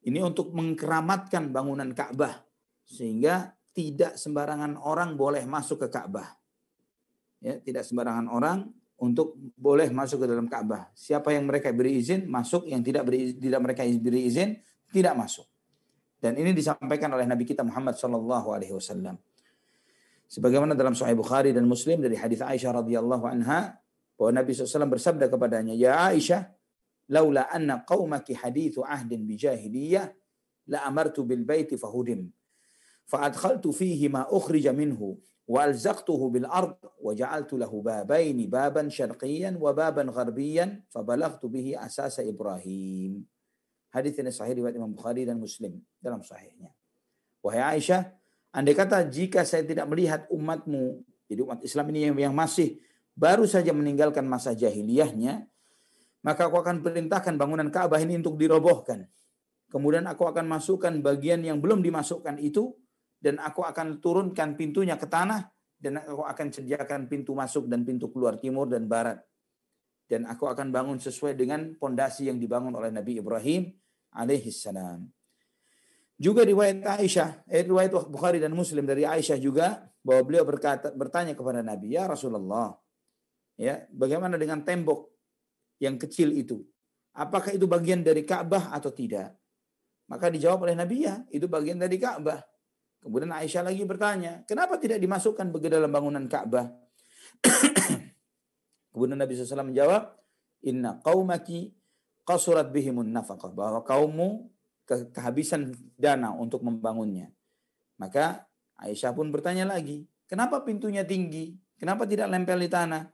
Ini untuk mengkeramatkan bangunan Ka'bah, sehingga tidak sembarangan orang boleh masuk ke Ka'bah. Ya, tidak sembarangan orang untuk boleh masuk ke dalam Ka'bah. Siapa yang mereka beri izin masuk, yang tidak mereka beri izin tidak masuk. Dan ini disampaikan oleh Nabi kita Muhammad sallallahu alaihi wasallam. Sebagaimana dalam Sahih Bukhari dan Muslim dari hadis Aisyah radhiyallahu anha, bahwa Nabi SAW bersabda kepadanya, "Ya Aisyah, laula anna qaumaki hadithu ahdin bijahiliyah la amartu bil baiti fahudim fa adkhaltu fihi ma ukhrija minhu wa alzaqtuhu bil ard wa ja'altu lahu babaini baban syarqiyyan wa baban gharbiyan fa balaghtu bihi asasa Ibrahim." Hadis ini sahih riwayat Imam Bukhari dan Muslim dalam sahihnya. Wahai Aisyah, andai kata jika saya tidak melihat umatmu, jadi umat Islam ini yang masih baru saja meninggalkan masa jahiliyahnya, maka aku akan perintahkan bangunan Ka'bah ini untuk dirobohkan. Kemudian aku akan masukkan bagian yang belum dimasukkan itu, dan aku akan turunkan pintunya ke tanah, dan aku akan sediakan pintu masuk dan pintu keluar timur dan barat. Dan aku akan bangun sesuai dengan pondasi yang dibangun oleh Nabi Ibrahim alaihissalam. Juga riwayat riwayat Bukhari dan Muslim dari Aisyah juga, bahwa beliau bertanya kepada Nabi, "Ya Rasulullah, ya, bagaimana dengan tembok yang kecil itu? Apakah itu bagian dari Ka'bah atau tidak?" Maka dijawab oleh Nabi, "Ya, itu bagian dari Ka'bah." Kemudian Aisyah lagi bertanya, "Kenapa tidak dimasukkan ke dalam bangunan Ka'bah?" Kemudian Nabi SAW menjawab, "Inna qaumaki qasurat bihimun nafaqah." Bahwa kaummu kehabisan dana untuk membangunnya. Maka Aisyah pun bertanya lagi, "Kenapa pintunya tinggi? Kenapa tidak lempel di tanah?"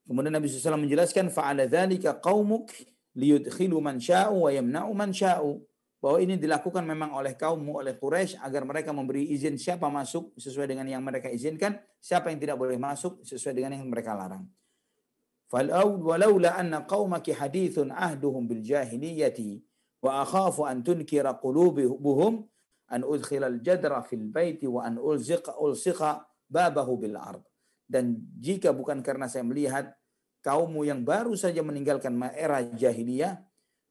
Kemudian Nabi SAW menjelaskan, "Fa'ala dzalika qaumuk liyudkhilu man sya'u wa yamna'u man sya'u." Bahwa ini dilakukan memang oleh kaummu, oleh Quraisy, agar mereka memberi izin siapa masuk sesuai dengan yang mereka izinkan, siapa yang tidak boleh masuk sesuai dengan yang mereka larang. "Walaula anna qaumaki hadithun ahduhum bil jahiliyati wa akhafu an tunkira qulubuhum an udkhilal jadra fil baiti wa an ulsiqa babahu bil ard." Dan jika bukan karena saya melihat kaummu yang baru saja meninggalkan era jahiliyah,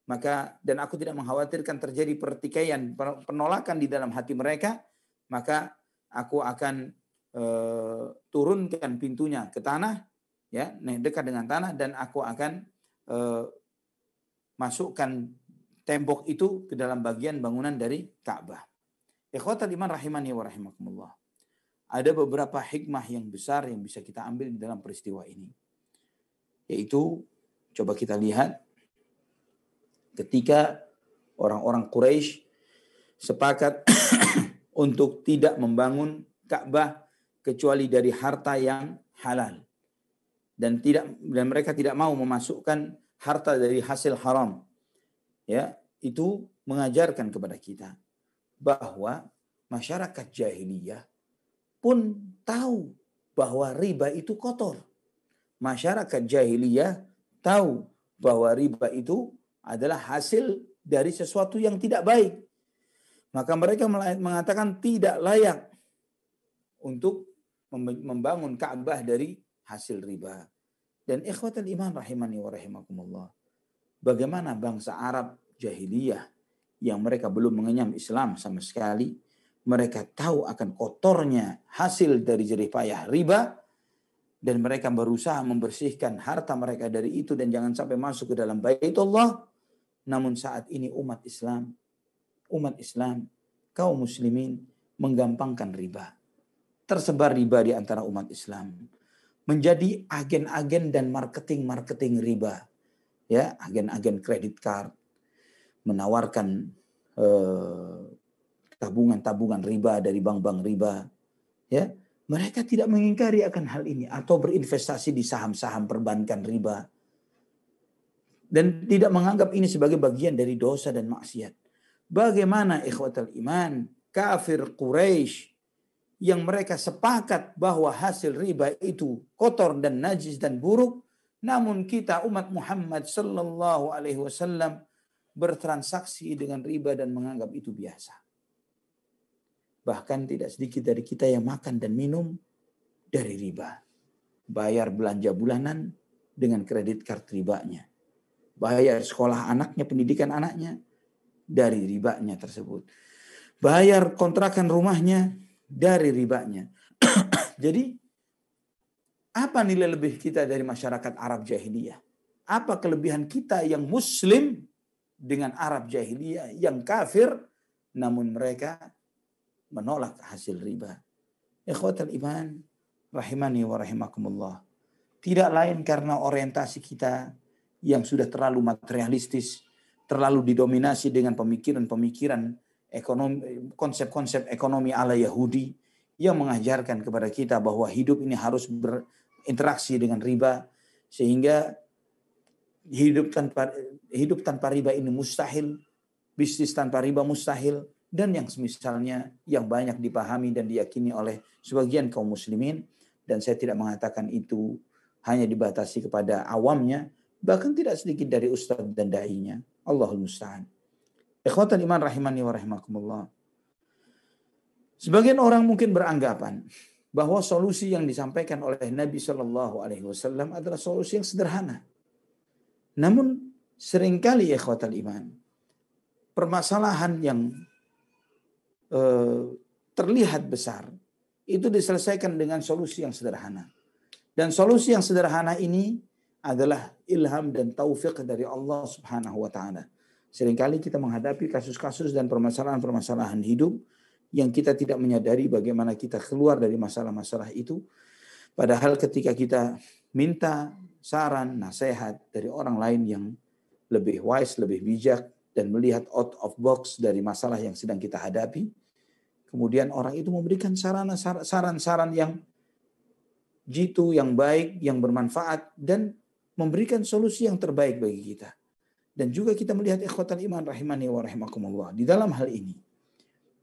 maka dan aku tidak mengkhawatirkan terjadi pertikaian, penolakan di dalam hati mereka, maka aku akan turunkan pintunya ke tanah, ya, dekat dengan tanah, dan aku akan masukkan tembok itu ke dalam bagian bangunan dari Ka'bah. Ikhwatal iman rahimani wa rahimakumullah. Ada beberapa hikmah yang besar yang bisa kita ambil di dalam peristiwa ini. Yaitu, coba kita lihat ketika orang-orang Quraisy sepakat untuk tidak membangun Ka'bah kecuali dari harta yang halal, dan mereka tidak mau memasukkan harta dari hasil haram. Ya, itu mengajarkan kepada kita bahwa masyarakat jahiliyah pun tahu bahwa riba itu kotor. Masyarakat jahiliyah tahu bahwa riba itu adalah hasil dari sesuatu yang tidak baik. Maka mereka mengatakan tidak layak untuk membangun Ka'bah dari hasil riba. Dan ikhwatal iman rahimani wa rahimakumullah, bagaimana bangsa Arab jahiliyah yang mereka belum mengenyam Islam sama sekali, mereka tahu akan kotornya hasil dari jerih payah riba, dan mereka berusaha membersihkan harta mereka dari itu dan jangan sampai masuk ke dalam Baitullah. Namun saat ini umat Islam, kaum muslimin menggampangkan riba. Tersebar riba di antara umat Islam. Menjadi agen-agen dan marketing riba. Ya, agen-agen kredit card menawarkan tabungan riba dari bank-bank riba. Ya, mereka tidak mengingkari akan hal ini atau berinvestasi di saham-saham perbankan riba dan tidak menganggap ini sebagai bagian dari dosa dan maksiat. Bagaimana ikhwatal iman kafir Quraisy yang mereka sepakat bahwa hasil riba itu kotor dan najis dan buruk, namun kita umat Muhammad sallallahu alaihi wasallam bertransaksi dengan riba dan menganggap itu biasa. Bahkan tidak sedikit dari kita yang makan dan minum dari riba. Bayar belanja bulanan dengan kredit card ribanya. Bayar sekolah anaknya, pendidikan anaknya dari ribanya tersebut. Bayar kontrakan rumahnya dari ribanya. Jadi apa nilai lebih kita dari masyarakat Arab jahiliyah? Apa kelebihan kita yang muslim dengan Arab jahiliyah yang kafir namun mereka menolak hasil riba? Ikhwatal iman rahimani wa rahimakumullah. Tidak lain karena orientasi kita yang sudah terlalu materialistis, terlalu didominasi dengan pemikiran-pemikiran ekonomi, konsep-konsep ekonomi ala Yahudi yang mengajarkan kepada kita bahwa hidup ini harus berinteraksi dengan riba, sehingga hidup tanpa riba ini mustahil, bisnis tanpa riba mustahil, dan yang semisalnya yang banyak dipahami dan diyakini oleh sebagian kaum muslimin. Dan saya tidak mengatakan itu hanya dibatasi kepada awamnya, bahkan tidak sedikit dari ustadz dan da'inya. Allahul musta'an. Ikhwatal iman rahimani wa rahimakumullah. Sebagian orang mungkin beranggapan bahwa solusi yang disampaikan oleh Nabi Shallallahu Alaihi Wasallam adalah solusi yang sederhana. Namun seringkali ikhwatal iman, permasalahan yang terlihat besar itu diselesaikan dengan solusi yang sederhana. Dan solusi yang sederhana ini adalah ilham dan taufik dari Allah Subhanahu wa taala. Seringkali kita menghadapi kasus-kasus dan permasalahan-permasalahan hidup yang kita tidak menyadari bagaimana kita keluar dari masalah-masalah itu. Padahal ketika kita minta saran, nasihat dari orang lain yang lebih wise, lebih bijak, dan melihat out of box dari masalah yang sedang kita hadapi, kemudian orang itu memberikan saran-saran yang jitu, yang baik, yang bermanfaat, dan memberikan solusi yang terbaik bagi kita. Dan juga kita melihat ikhwatal iman rahimani wa rahimakumullah di dalam hal ini.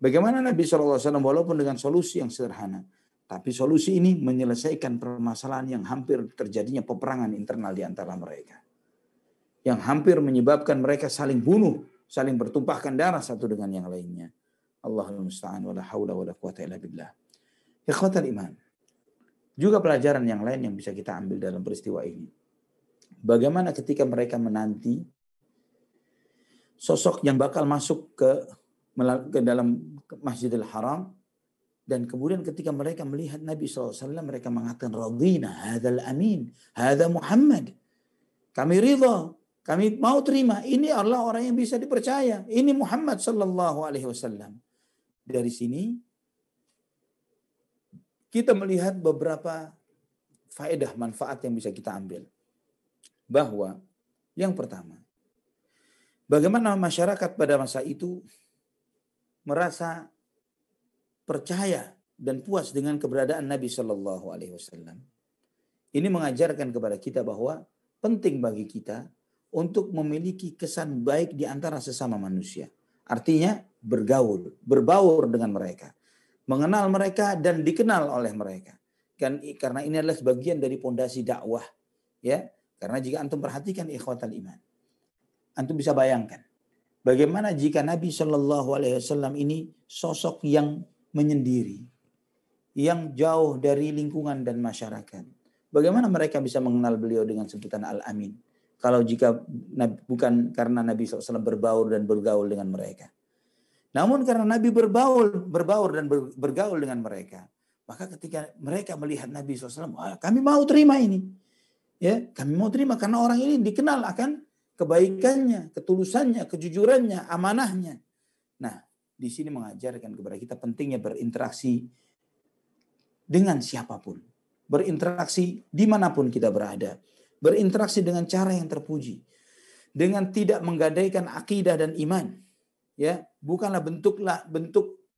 Bagaimana Nabi SAW walaupun dengan solusi yang sederhana, tapi solusi ini menyelesaikan permasalahan yang hampir terjadinya peperangan internal di antara mereka. Yang hampir menyebabkan mereka saling bunuh, saling bertumpahkan darah satu dengan yang lainnya. Allahul musta'an wa la haula wa la quwata illa billah. Ikhwatal iman. Juga pelajaran yang lain yang bisa kita ambil dalam peristiwa ini. Bagaimana ketika mereka menanti sosok yang bakal masuk ke dalam Masjidil Haram, dan kemudian ketika mereka melihat Nabi SAW, mereka mengatakan radina hadzal amin, hadza Muhammad. Kami ridha, kami mau terima, ini adalah orang yang bisa dipercaya, ini Muhammad sallallahu alaihi wasallam. Dari sini kita melihat beberapa faedah manfaat yang bisa kita ambil. Bahwa yang pertama, bagaimana masyarakat pada masa itu merasa percaya dan puas dengan keberadaan Nabi Shallallahu Alaihi Wasallam. Ini mengajarkan kepada kita bahwa penting bagi kita untuk memiliki kesan baik di antara sesama manusia. Artinya berbaur dengan mereka, mengenal mereka dan dikenal oleh mereka. Karena ini adalah sebagian dari pondasi dakwah, ya. Karena jika antum perhatikan ikhwatal iman, antum bisa bayangkan bagaimana jika Nabi Shallallahu Alaihi Wasallam ini sosok yang menyendiri, yang jauh dari lingkungan dan masyarakat. Bagaimana mereka bisa mengenal beliau dengan sebutan Al-Amin? Kalau jika bukan karena Nabi SAW berbaur dan bergaul dengan mereka. Namun karena Nabi berbaur dan bergaul dengan mereka, Maka ketika mereka melihat Nabi SAW, kami mau terima ini. Ya, kami mau terima karena orang ini dikenal akan kebaikannya, ketulusannya, kejujurannya, amanahnya. Nah, di sini mengajarkan kepada kita pentingnya berinteraksi dengan siapapun. Berinteraksi dimanapun kita berada. Berinteraksi dengan cara yang terpuji. Dengan tidak menggadaikan akidah dan iman. Ya, bukanlah bentuk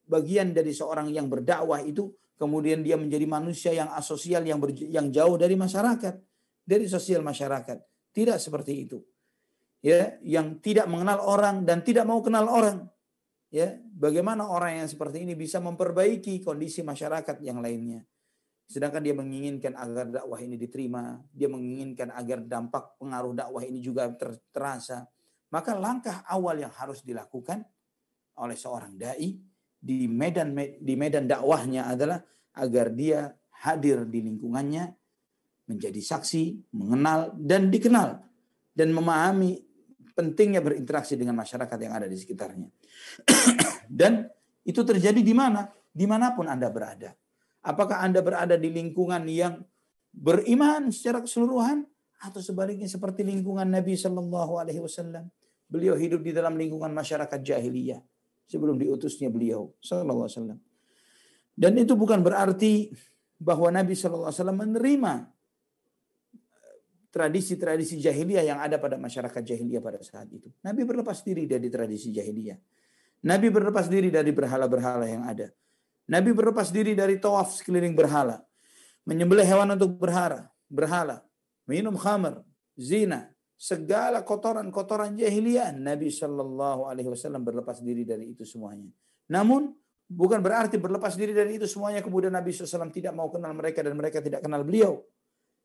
bagian dari seorang yang berdakwah itu kemudian dia menjadi manusia yang asosial, yang jauh dari masyarakat, dari sosial masyarakat. Tidak seperti itu. Ya, yang tidak mengenal orang dan tidak mau kenal orang. Ya, bagaimana orang yang seperti ini bisa memperbaiki kondisi masyarakat yang lainnya? Sedangkan dia menginginkan agar dakwah ini diterima, dia menginginkan agar dampak pengaruh dakwah ini juga terasa. Maka langkah awal yang harus dilakukan oleh seorang dai di medan dakwahnya adalah agar dia hadir di lingkungannya, menjadi saksi, mengenal dan dikenal, dan memahami pentingnya berinteraksi dengan masyarakat yang ada di sekitarnya. Dan itu terjadi di mana? Dimanapun Anda berada. Apakah Anda berada di lingkungan yang beriman secara keseluruhan, atau sebaliknya seperti lingkungan Nabi Shallallahu Alaihi Wasallam? Beliau hidup di dalam lingkungan masyarakat jahiliyah sebelum diutusnya beliau Sallallahu Alaihi Wasallam. Dan itu bukan berarti bahwa Nabi Sallallahu Alaihi Wasallam menerima tradisi-tradisi jahiliyah yang ada pada masyarakat jahiliyah pada saat itu. Nabi berlepas diri dari tradisi jahiliyah. Nabi berlepas diri dari berhala-berhala yang ada. Nabi berlepas diri dari tawaf sekeliling berhala. Menyembelih hewan untuk berhala. Minum khamr, zina. Segala kotoran-kotoran jahiliyah, Nabi Shallallahu Alaihi Wasallam berlepas diri dari itu semuanya. Namun bukan berarti berlepas diri dari itu semuanya kemudian Nabi SAW tidak mau kenal mereka dan mereka tidak kenal beliau.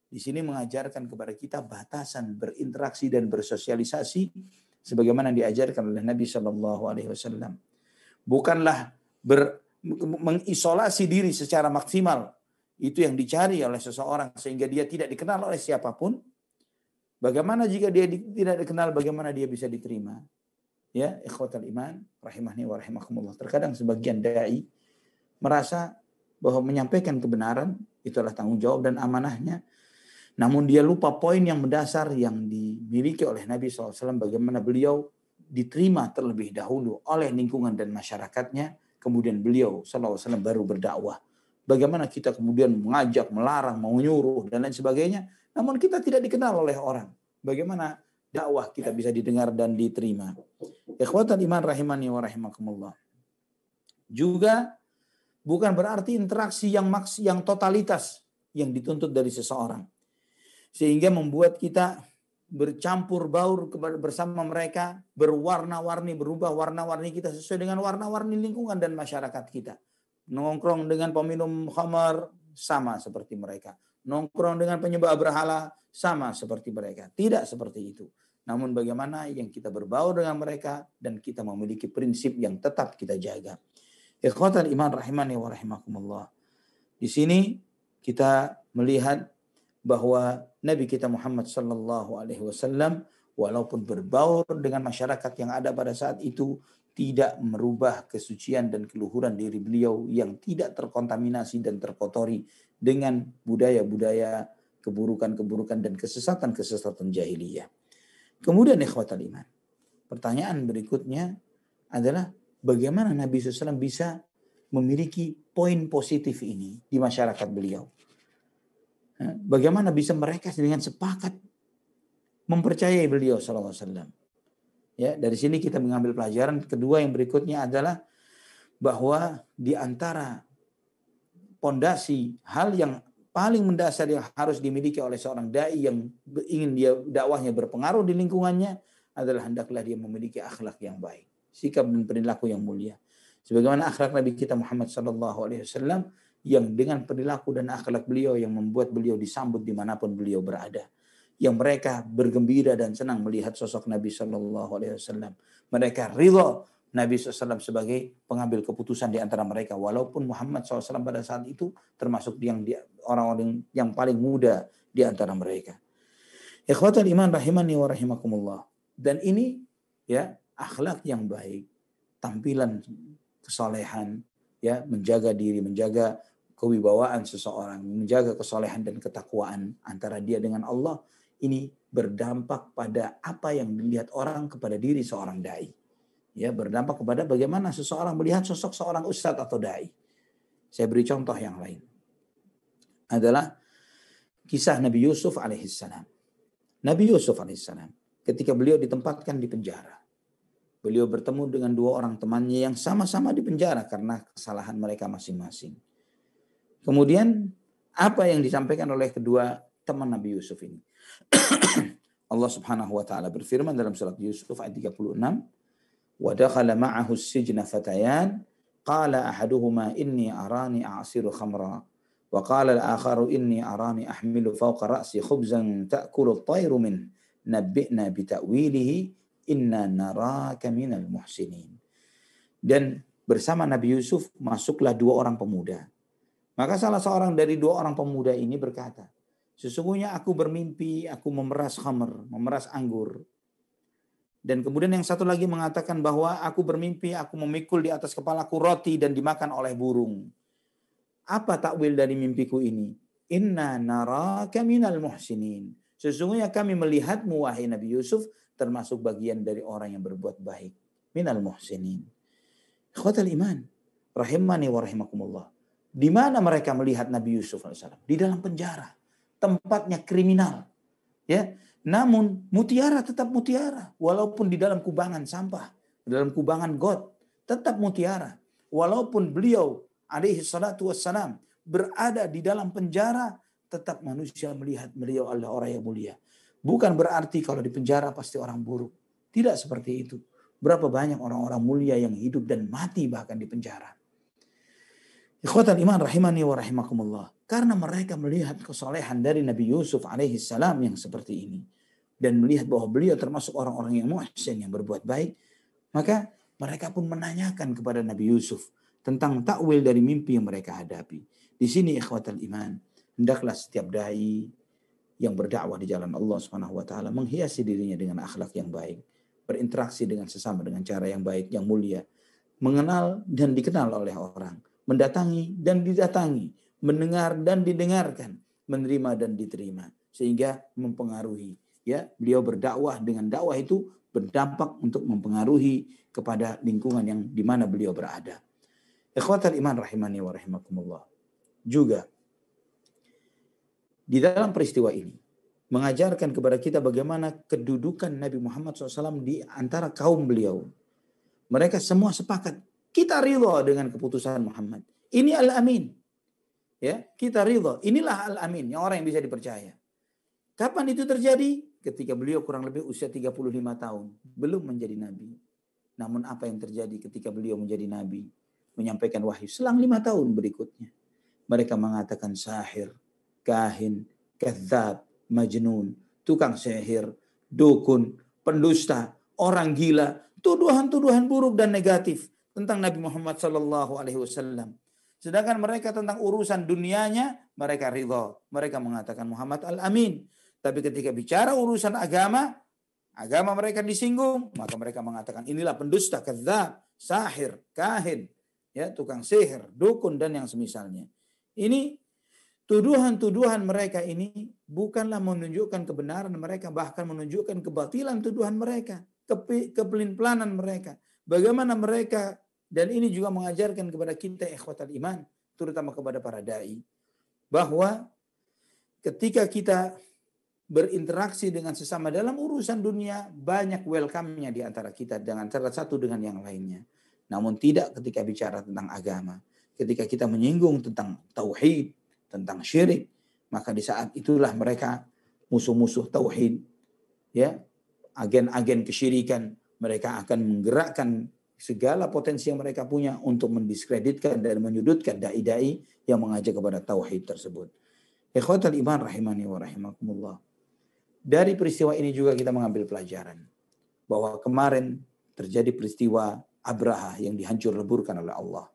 Di sini mengajarkan kepada kita batasan berinteraksi dan bersosialisasi sebagaimana diajarkan oleh Nabi Shallallahu Alaihi Wasallam. Bukanlah mengisolasi diri secara maksimal. Itu yang dicari oleh seseorang sehingga dia tidak dikenal oleh siapapun. Bagaimana jika dia tidak dikenal, bagaimana dia bisa diterima? Ya, ikhwatal iman, rahimahni wa rahimakumullah. Terkadang sebagian dai merasa bahwa menyampaikan kebenaran itu adalah tanggung jawab dan amanahnya. Namun dia lupa poin yang mendasar yang dimiliki oleh Nabi SAW, bagaimana beliau diterima terlebih dahulu oleh lingkungan dan masyarakatnya, kemudian beliau SAW baru berdakwah. Bagaimana kita kemudian mengajak, melarang, mau nyuruh dan lain sebagainya, namun kita tidak dikenal oleh orang. Bagaimana dakwah kita bisa didengar dan diterima? Ikhwatal iman rahimani wa rahimakumullah. Juga bukan berarti interaksi yang totalitas yang dituntut dari seseorang. Sehingga membuat kita bercampur baur bersama mereka, berwarna-warni, berubah warna-warni kita sesuai dengan warna-warni lingkungan dan masyarakat kita. Nongkrong dengan peminum khamar sama seperti mereka. Nongkrong dengan penyembah berhala sama seperti mereka. Tidak seperti itu. Namun bagaimana yang kita berbaur dengan mereka dan kita memiliki prinsip yang tetap kita jaga. Ikhwatal iman rahimani wa rahimakumullah. Di sini kita melihat bahwa Nabi kita Muhammad sallallahu alaihi wasallam walaupun berbaur dengan masyarakat yang ada pada saat itu tidak merubah kesucian dan keluhuran diri beliau yang tidak terkontaminasi dan terkotori dengan budaya-budaya, keburukan-keburukan dan kesesatan-kesesatan jahiliyah. Kemudian ikhwatal iman, pertanyaan berikutnya adalah bagaimana Nabi SAW bisa memiliki poin positif ini di masyarakat beliau. Bagaimana bisa mereka dengan sepakat mempercayai beliau SAW. Ya, dari sini kita mengambil pelajaran kedua yang berikutnya adalah bahwa di antara pondasi hal yang paling mendasar yang harus dimiliki oleh seorang dai yang ingin dia dakwahnya berpengaruh di lingkungannya adalah hendaklah dia memiliki akhlak yang baik, sikap dan perilaku yang mulia. Sebagaimana akhlak Nabi kita Muhammad SAW yang dengan perilaku dan akhlak beliau yang membuat beliau disambut dimanapun beliau berada. Yang mereka bergembira dan senang melihat sosok Nabi SAW. Mereka ridha Nabi SAW sebagai pengambil keputusan di antara mereka. Walaupun Muhammad SAW pada saat itu termasuk orang-orang yang paling muda di antara mereka. Ikhwatal iman rahimani wa rahimakumullah. Dan ini ya akhlak yang baik, tampilan kesolehan, ya menjaga diri, menjaga kewibawaan seseorang, menjaga kesolehan dan ketakwaan antara dia dengan Allah, ini berdampak pada apa yang dilihat orang kepada diri seorang dai. Ya, berdampak kepada bagaimana seseorang melihat sosok seorang ustadz atau dai. Saya beri contoh yang lain. Adalah kisah Nabi Yusuf alaihissalam. Nabi Yusuf alaihissalam, ketika beliau ditempatkan di penjara, beliau bertemu dengan dua orang temannya yang sama-sama di penjara karena kesalahan mereka masing-masing. Kemudian apa yang disampaikan oleh kedua teman Nabi Yusuf ini? Allah Subhanahu wa taala berfirman dalam surat Yusuf ayat 36, "Wa dakhala ma'ahu as-sijna fatayan, qala ahaduhuma inni arani a'siru khamra, wa qala al-akharu inni arani ahmilu fawqa ra'si khubzan ta'kulu at-tayru min, nabbi'na bi ta'wilihi inna naraka minal muhsinin." Dan bersama Nabi Yusuf masuklah dua orang pemuda. Maka salah seorang dari dua orang pemuda ini berkata, "Sesungguhnya aku bermimpi, aku memeras khamr, memeras anggur." Dan kemudian yang satu lagi mengatakan bahwa aku bermimpi, aku memikul di atas kepalaku roti dan dimakan oleh burung. Apa takwil dari mimpiku ini? Inna naraka minal muhsinin. Sesungguhnya kami melihatmu wahai Nabi Yusuf termasuk bagian dari orang yang berbuat baik. Minal muhsinin. Ikhwatal iman, rahimani wa rahimakumullah. Di mana mereka melihat Nabi Yusuf alaihissalam? Di dalam penjara, tempatnya kriminal. Ya, namun mutiara tetap mutiara, walaupun di dalam kubangan sampah, di dalam kubangan got, tetap mutiara. Walaupun beliau alaihi salatu wassalam berada di dalam penjara, tetap manusia melihat beliau adalah orang yang mulia. Bukan berarti kalau di penjara pasti orang buruk. Tidak seperti itu. Berapa banyak orang-orang mulia yang hidup dan mati bahkan di penjara. Ikhwatal iman rahimani wa rahimakumullah. Karena mereka melihat kesolehan dari Nabi Yusuf alaihi salam yang seperti ini. Dan melihat bahwa beliau termasuk orang-orang yang muhsin, yang berbuat baik. Maka mereka pun menanyakan kepada Nabi Yusuf tentang takwil dari mimpi yang mereka hadapi. Di sini ikhwatal iman, hendaklah setiap dai yang berdakwah di jalan Allah Subhanahu wa taala menghiasi dirinya dengan akhlak yang baik, berinteraksi dengan sesama dengan cara yang baik, yang mulia, mengenal dan dikenal oleh orang, mendatangi dan didatangi, mendengar dan didengarkan, menerima dan diterima, sehingga mempengaruhi. Ya, beliau berdakwah dengan dakwah itu berdampak untuk mempengaruhi kepada lingkungan yang di mana beliau berada. Ikhwatal iman rahimani wa rahimakumullah. Juga di dalam peristiwa ini mengajarkan kepada kita bagaimana kedudukan Nabi Muhammad SAW di antara kaum beliau. Mereka semua sepakat, kita ridha dengan keputusan Muhammad. Ini al-amin. Ya, kita ridha. Inilah al-amin, yang orang yang bisa dipercaya. Kapan itu terjadi? Ketika beliau kurang lebih usia 35 tahun, belum menjadi nabi. Namun apa yang terjadi ketika beliau menjadi nabi? Menyampaikan wahyu selang 5 tahun berikutnya. Mereka mengatakan sahir, kahin, kadzab, majnun, tukang sihir, dukun, pendusta, orang gila, tuduhan-tuduhan buruk dan negatif tentang Nabi Muhammad sallallahu alaihi wasallam. Sedangkan mereka tentang urusan dunianya mereka ridha. Mereka mengatakan Muhammad al-amin. Tapi ketika bicara urusan agama mereka disinggung, maka mereka mengatakan inilah pendusta, kadzab, sahir, kahin, ya, tukang sihir, dukun dan yang semisalnya. Ini tuduhan-tuduhan mereka ini bukanlah menunjukkan kebenaran mereka, bahkan menunjukkan kebatilan tuduhan mereka, kepelin-pelanan mereka. Bagaimana mereka, dan ini juga mengajarkan kepada kita ikhwatal iman, terutama kepada para dai, bahwa ketika kita berinteraksi dengan sesama dalam urusan dunia, banyak welcome-nya di antara kita dengan antara satu dengan yang lainnya. Namun tidak ketika bicara tentang agama. Ketika kita menyinggung tentang tauhid, tentang syirik, maka di saat itulah mereka musuh-musuh tauhid, ya, agen-agen kesyirikan, mereka akan menggerakkan segala potensi yang mereka punya untuk mendiskreditkan dan menyudutkan dai-dai yang mengajak kepada tauhid tersebut. Ikhwatal iman rahimani wa rahimakumullah. Dari peristiwa ini juga kita mengambil pelajaran bahwa kemarin terjadi peristiwa Abraha yang dihancur leburkan oleh Allah.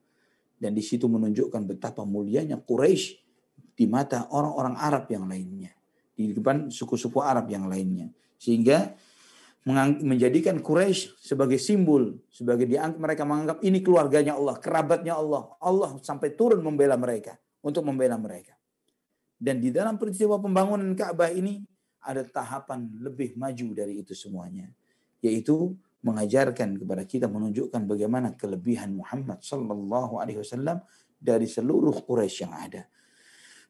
Dan di situ menunjukkan betapa mulianya Quraisy di mata orang-orang Arab yang lainnya, di depan suku-suku Arab yang lainnya, sehingga menjadikan Quraisy sebagai simbol, sebagai mereka menganggap ini keluarganya Allah, kerabatnya Allah. Allah sampai turun membela mereka untuk membela mereka. Dan di dalam peristiwa pembangunan Ka'bah ini ada tahapan lebih maju dari itu semuanya, yaitu mengajarkan kepada kita, menunjukkan bagaimana kelebihan Muhammad sallallahu alaihi wasallam dari seluruh Quraisy yang ada.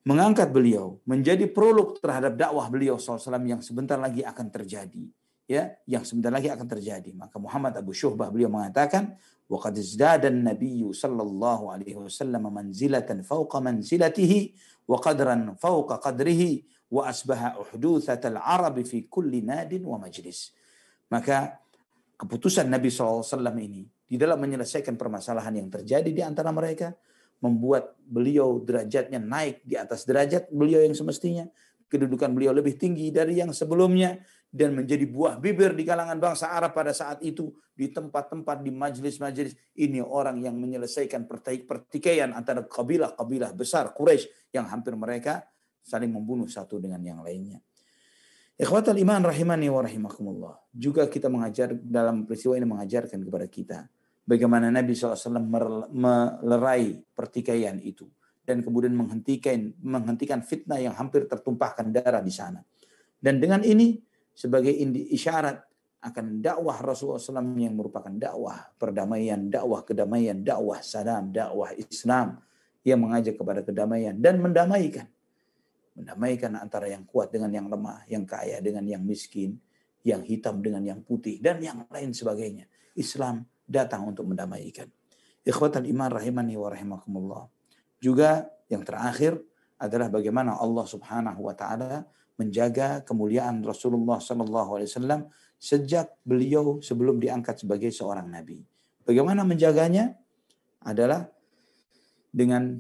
Mengangkat beliau menjadi prolog terhadap dakwah beliau SAW yang sebentar lagi akan terjadi, ya, yang sebentar lagi akan terjadi. Maka Muhammad Abu Syuhbah beliau mengatakan, wa qad izdada an-nabiy sallallahu alaihi wasallam manzilatan fawqa manzilatihi wa qadran fawqa qadrihi wa asbaha uhdutsatal arab fi kulli nadin wa majlis. Maka keputusan Nabi SAW ini di dalam menyelesaikan permasalahan yang terjadi di antara mereka membuat beliau derajatnya naik di atas derajat beliau yang semestinya, kedudukan beliau lebih tinggi dari yang sebelumnya, dan menjadi buah bibir di kalangan bangsa Arab pada saat itu, di tempat-tempat, di majelis-majelis. Ini orang yang menyelesaikan pertikaian antara kabilah-kabilah besar Quraisy yang hampir mereka saling membunuh satu dengan yang lainnya. Ikhwatal iman rahimani wa rahimakumullah. Juga kita mengajar dalam peristiwa ini mengajarkan kepada kita bagaimana Nabi SAW melerai pertikaian itu dan kemudian menghentikan fitnah yang hampir tertumpahkan darah di sana. Dan dengan ini sebagai isyarat akan dakwah Rasulullah SAW yang merupakan dakwah perdamaian, dakwah kedamaian, dakwah salam, dakwah Islam yang mengajak kepada kedamaian dan mendamaikan antara yang kuat dengan yang lemah, yang kaya dengan yang miskin, yang hitam dengan yang putih, dan yang lain sebagainya. Islam datang untuk mendamaikan. Ikhwatal iman rahimani wa rahimakumullah. Juga yang terakhir adalah bagaimana Allah Subhanahu wa taala menjaga kemuliaan Rasulullah sallallahu alaihi wasallam sejak beliau sebelum diangkat sebagai seorang nabi. Bagaimana menjaganya? Adalah dengan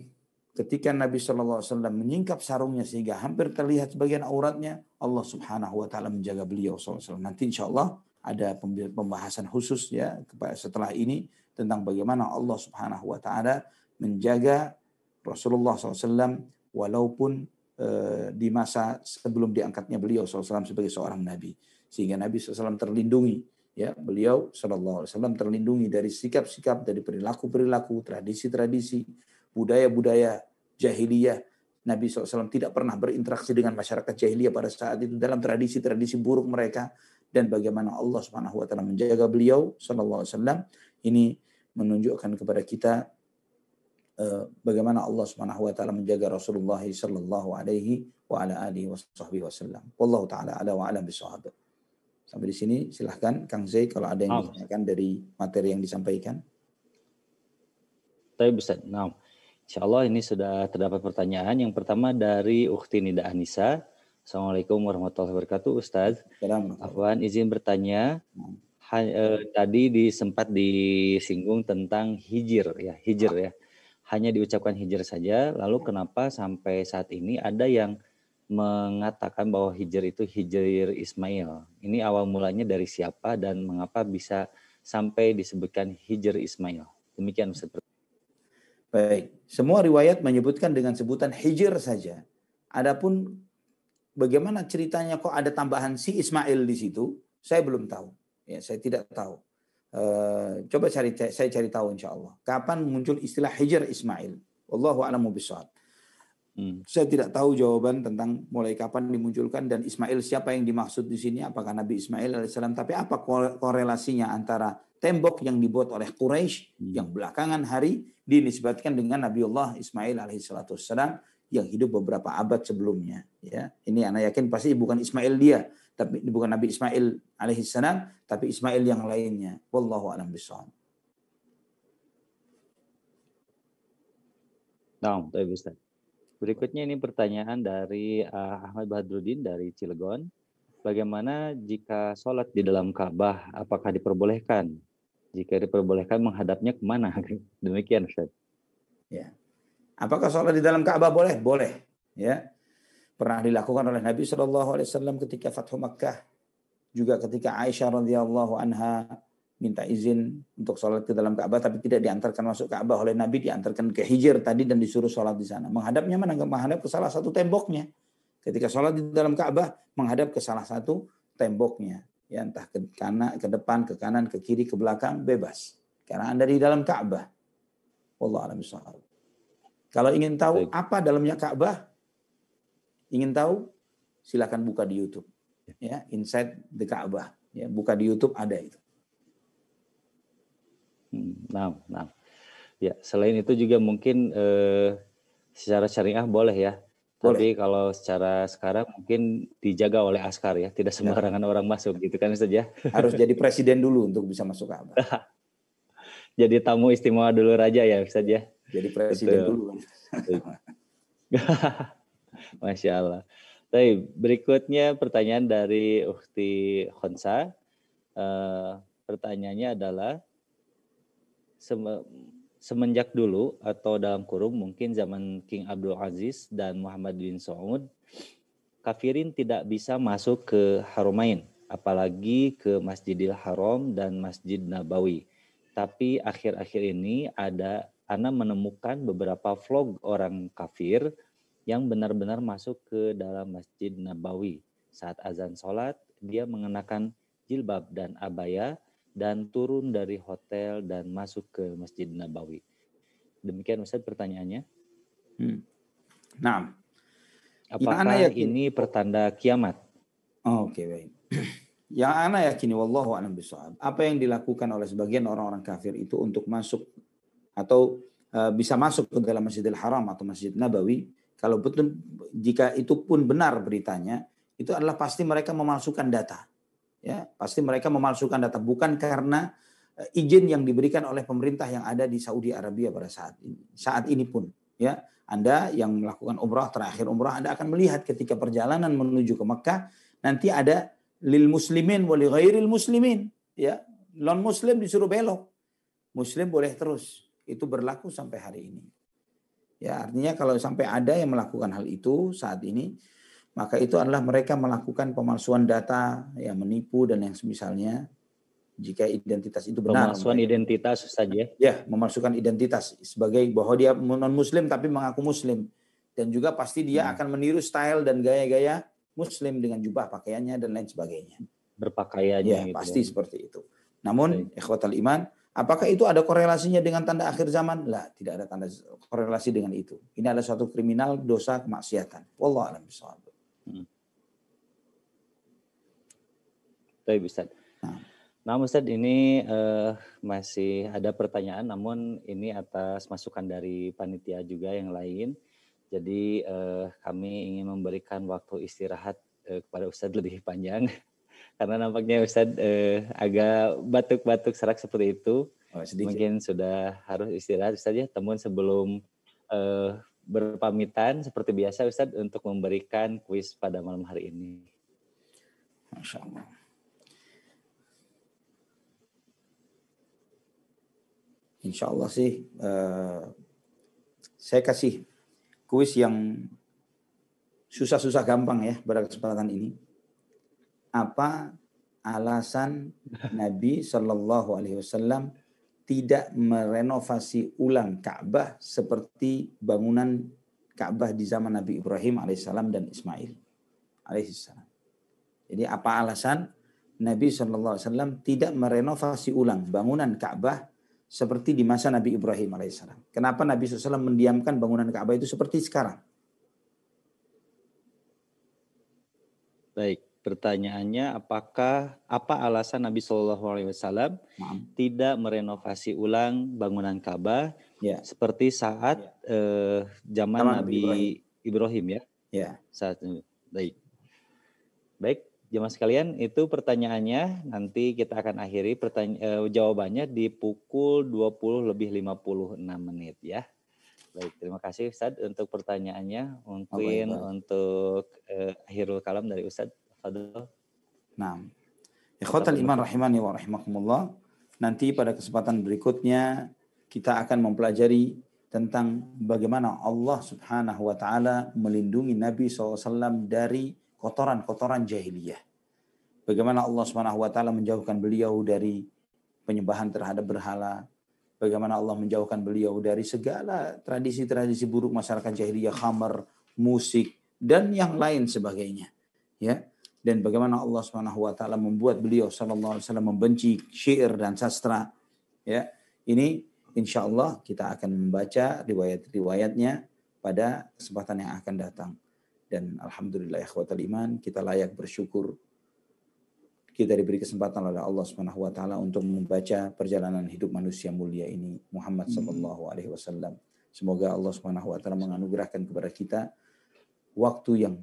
ketika Nabi sallallahu alaihi wasallam menyingkap sarungnya sehingga hampir terlihat sebagian auratnya, Allah Subhanahu wa taala menjaga beliau sallallahu alaihi wasallam. Nanti insyaallah ada pembahasan khusus ya setelah ini tentang bagaimana Allah Subhanahu wa taala menjaga Rasulullah SAW walaupun di masa sebelum diangkatnya beliau SAW sebagai seorang nabi, sehingga Nabi SAW terlindungi, ya, beliau SAW terlindungi dari sikap-sikap, dari perilaku-perilaku, tradisi-tradisi, budaya-budaya jahiliyah. Nabi SAW tidak pernah berinteraksi dengan masyarakat jahiliyah pada saat itu dalam tradisi-tradisi buruk mereka, dan bagaimana Allah Subhanahu wa taala menjaga beliau sallallahu alaihi wasallam. Ini menunjukkan kepada kita bagaimana Allah Subhanahu wa taala menjaga Rasulullah sallallahu alaihi wa ala alihi wasallam. Wallahu taala ala wa ala bisawab. Sampai di sini silahkan Kang Zai kalau ada yang ditanyakan dari materi yang disampaikan. Baik Ustaz. Nah, insyaallah ini sudah terdapat pertanyaan. Yang pertama dari Ukhti Nida Anissa. Assalamualaikum warahmatullahi wabarakatuh, Ustaz. Afwan, izin bertanya. Tadi sempat disinggung tentang hijr ya. Hanya diucapkan hijr saja. Lalu kenapa sampai saat ini ada yang mengatakan bahwa hijr itu hijr Ismail? Ini awal mulanya dari siapa dan mengapa bisa sampai disebutkan hijr Ismail? Demikian Ustaz. Baik, semua riwayat menyebutkan dengan sebutan hijr saja. Adapun bagaimana ceritanya kok ada tambahan si Ismail di situ, saya belum tahu. Ya, saya tidak tahu. Coba saya cari tahu insyaallah. Kapan muncul istilah hijr Ismail? Wallahu a'lamu bishawab. Saya tidak tahu jawaban tentang mulai kapan dimunculkan dan Ismail siapa yang dimaksud di sini, apakah Nabi Ismail alaihissalam, tapi apa korelasinya antara tembok yang dibuat oleh Quraisy yang belakangan hari dinisbatkan dengan Nabiullah Ismail alaihissalam yang hidup beberapa abad sebelumnya, ya. Ini anak yakin pasti bukan Ismail dia, tapi bukan Nabi Ismail alaihissalam, tapi Ismail yang lainnya. Wallahu a'lam bishawab. Nah, baik Ustaz. Berikutnya ini pertanyaan dari Ahmad Badruddin dari Cilegon. Bagaimana jika sholat di dalam Ka'bah, apakah diperbolehkan? Jika diperbolehkan, menghadapnya kemana? Demikian Ustaz. Ya. Apakah sholat di dalam Ka'bah boleh? Boleh. Ya. Pernah dilakukan oleh Nabi SAW ketika Fathu Makkah. Juga ketika Aisyah radhiyallahu anha minta izin untuk sholat ke dalam Ka'bah, tapi tidak diantarkan masuk Ka'bah oleh Nabi, diantarkan ke Hijr tadi dan disuruh sholat di sana. Menghadapnya mana? Menghadap ke salah satu temboknya. Ketika sholat di dalam Ka'bah, menghadap ke salah satu temboknya. Ya, entah ke kanan, ke depan, ke kanan, ke kiri, ke belakang, bebas. Karena Anda di dalam Ka'bah. Wallahu a'lam bishawab. Kalau ingin tahu apa dalamnya Ka'bah, ingin tahu, silakan buka di YouTube. Ya, Inside the Ka'bah. Ya, buka di YouTube ada itu. Nah. Ya, selain itu juga mungkin secara syariah boleh ya. Tapi kalau secara sekarang mungkin dijaga oleh askar ya, tidak sembarangan orang masuk gitu kan Ustaz ya. Harus jadi presiden dulu untuk bisa masuk Ka'bah. Jadi tamu istimewa dulu raja ya Ustaz ya. Jadi presiden dulu. Masya Allah. Baik, berikutnya pertanyaan dari Ukhti Khonsa. Pertanyaannya adalah semenjak dulu atau dalam kurung mungkin zaman King Abdul Aziz dan Muhammad bin Saud, kafirin tidak bisa masuk ke Haramain, apalagi ke Masjidil Haram dan Masjid Nabawi. Tapi akhir-akhir ini Ana menemukan beberapa vlog orang kafir yang benar-benar masuk ke dalam Masjid Nabawi. Saat azan sholat, dia mengenakan jilbab dan abaya dan turun dari hotel dan masuk ke Masjid Nabawi. Demikian Ustaz pertanyaannya. Nah, apakah ini pertanda kiamat? Oke, baik. Yang ana yakini wallahu a'lam bishawab, apa yang dilakukan oleh sebagian orang-orang kafir itu untuk masuk atau bisa masuk ke dalam Masjidil Haram atau Masjid Nabawi, kalau betul jika itu pun benar beritanya, itu adalah pasti mereka memalsukan data. Ya, pasti mereka memalsukan data bukan karena izin yang diberikan oleh pemerintah yang ada di Saudi Arabia pada saat ini. Saat ini pun, ya, Anda yang melakukan umrah terakhir umrah, Anda akan melihat ketika perjalanan menuju ke Mekah nanti ada lil muslimin wa li ghairil muslimin, ya. Non muslim disuruh belok. Muslim boleh terus. Itu berlaku sampai hari ini. Ya, artinya kalau sampai ada yang melakukan hal itu saat ini, maka itu adalah mereka melakukan pemalsuan data, ya, menipu dan yang semisalnya. Jika identitas itu benar. Pemalsuan identitas saja. Ya, memalsukan identitas sebagai bahwa dia non muslim tapi mengaku muslim. Dan juga pasti dia akan meniru style dan gaya-gaya muslim dengan jubah pakaiannya dan lain sebagainya. Berpakaiannya. Ya, gitu, pasti seperti itu. Namun, ikhwatal iman, apakah itu ada korelasinya dengan tanda akhir zaman? Lah, tidak ada tanda korelasi dengan itu. Ini adalah suatu kriminal, dosa, kemaksiatan. Wallahu a'lam bishawab. Baik, Ustaz. Nah, Ustaz, ini masih ada pertanyaan, namun ini atas masukan dari panitia juga yang lain. Jadi kami ingin memberikan waktu istirahat kepada Ustaz lebih panjang. Karena nampaknya Ustaz agak batuk-batuk serak seperti itu. Mungkin sudah harus istirahat Ustaz ya. Namun sebelum berpamitan seperti biasa Ustaz untuk memberikan kuis pada malam hari ini. Masya Allah. Insya Allah sih saya kasih kuis yang susah-susah gampang ya pada kesempatan ini. Apa alasan Nabi Shallallahu Alaihi Wasallam tidak merenovasi ulang Ka'bah seperti bangunan Ka'bah di zaman Nabi Ibrahim alaihissalam dan Ismail alaihissalam? Jadi apa alasan Nabi Shallallahu Alaihi Wasallam tidak merenovasi ulang bangunan Ka'bah seperti di masa Nabi Ibrahim alaihissalam? Kenapa Nabi SAW mendiamkan bangunan Ka'bah itu seperti sekarang? Baik, pertanyaannya apa alasan Nabi SAW tidak merenovasi ulang bangunan Ka'bah seperti saat zaman Nabi Ibrahim ya? Ya. Saat baik. Jemaah sekalian, itu pertanyaannya. Nanti kita akan akhiri jawabannya di pukul 20:56 ya. Baik, terima kasih Ustaz untuk pertanyaannya. Mungkin untuk akhirul kalam dari Ustaz. Fadhil. Nah, ikhwatal iman rahimani wa rahimakumullah. Nanti pada kesempatan berikutnya kita akan mempelajari tentang bagaimana Allah Subhanahu wa taala melindungi Nabi SAW dari kotoran-kotoran jahiliyah. Bagaimana Allah Subhanahu wa taala menjauhkan beliau dari penyembahan terhadap berhala. Bagaimana Allah menjauhkan beliau dari segala tradisi-tradisi buruk masyarakat jahiliyah, khamar, musik dan yang lain sebagainya. Ya. Dan bagaimana Allah Subhanahu wa taala membuat beliau sallallahu alaihi wasallam membenci syair dan sastra. Ya. Ini insya Allah kita akan membaca riwayat-riwayatnya pada kesempatan yang akan datang. Dan alhamdulillah ikhwatal iman, kita layak bersyukur kita diberi kesempatan oleh Allah Subhanahu wa taala untuk membaca perjalanan hidup manusia mulia ini, Muhammad sallallahu alaihi wasallam. Semoga Allah Subhanahu wa taala menganugerahkan kepada kita waktu yang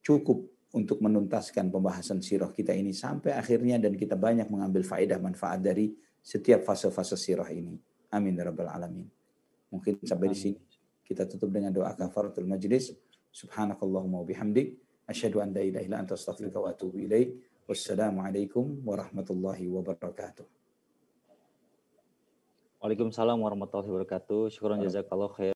cukup untuk menuntaskan pembahasan sirah kita ini sampai akhirnya, dan kita banyak mengambil faedah manfaat dari setiap fase-fase sirah ini. Amin ya rabbal alamin. Mungkin sampai di sini kita tutup dengan doa kafaratul majlis. Subhanakallahumma wa bihamdik asyhadu an la ilaha illa anta astaghfiruka wa atubu ilaik. Wassalamualaikum warahmatullahi wabarakatuh. Waalaikumsalam warahmatullahi wabarakatuh. Syukran jazakallahu khair.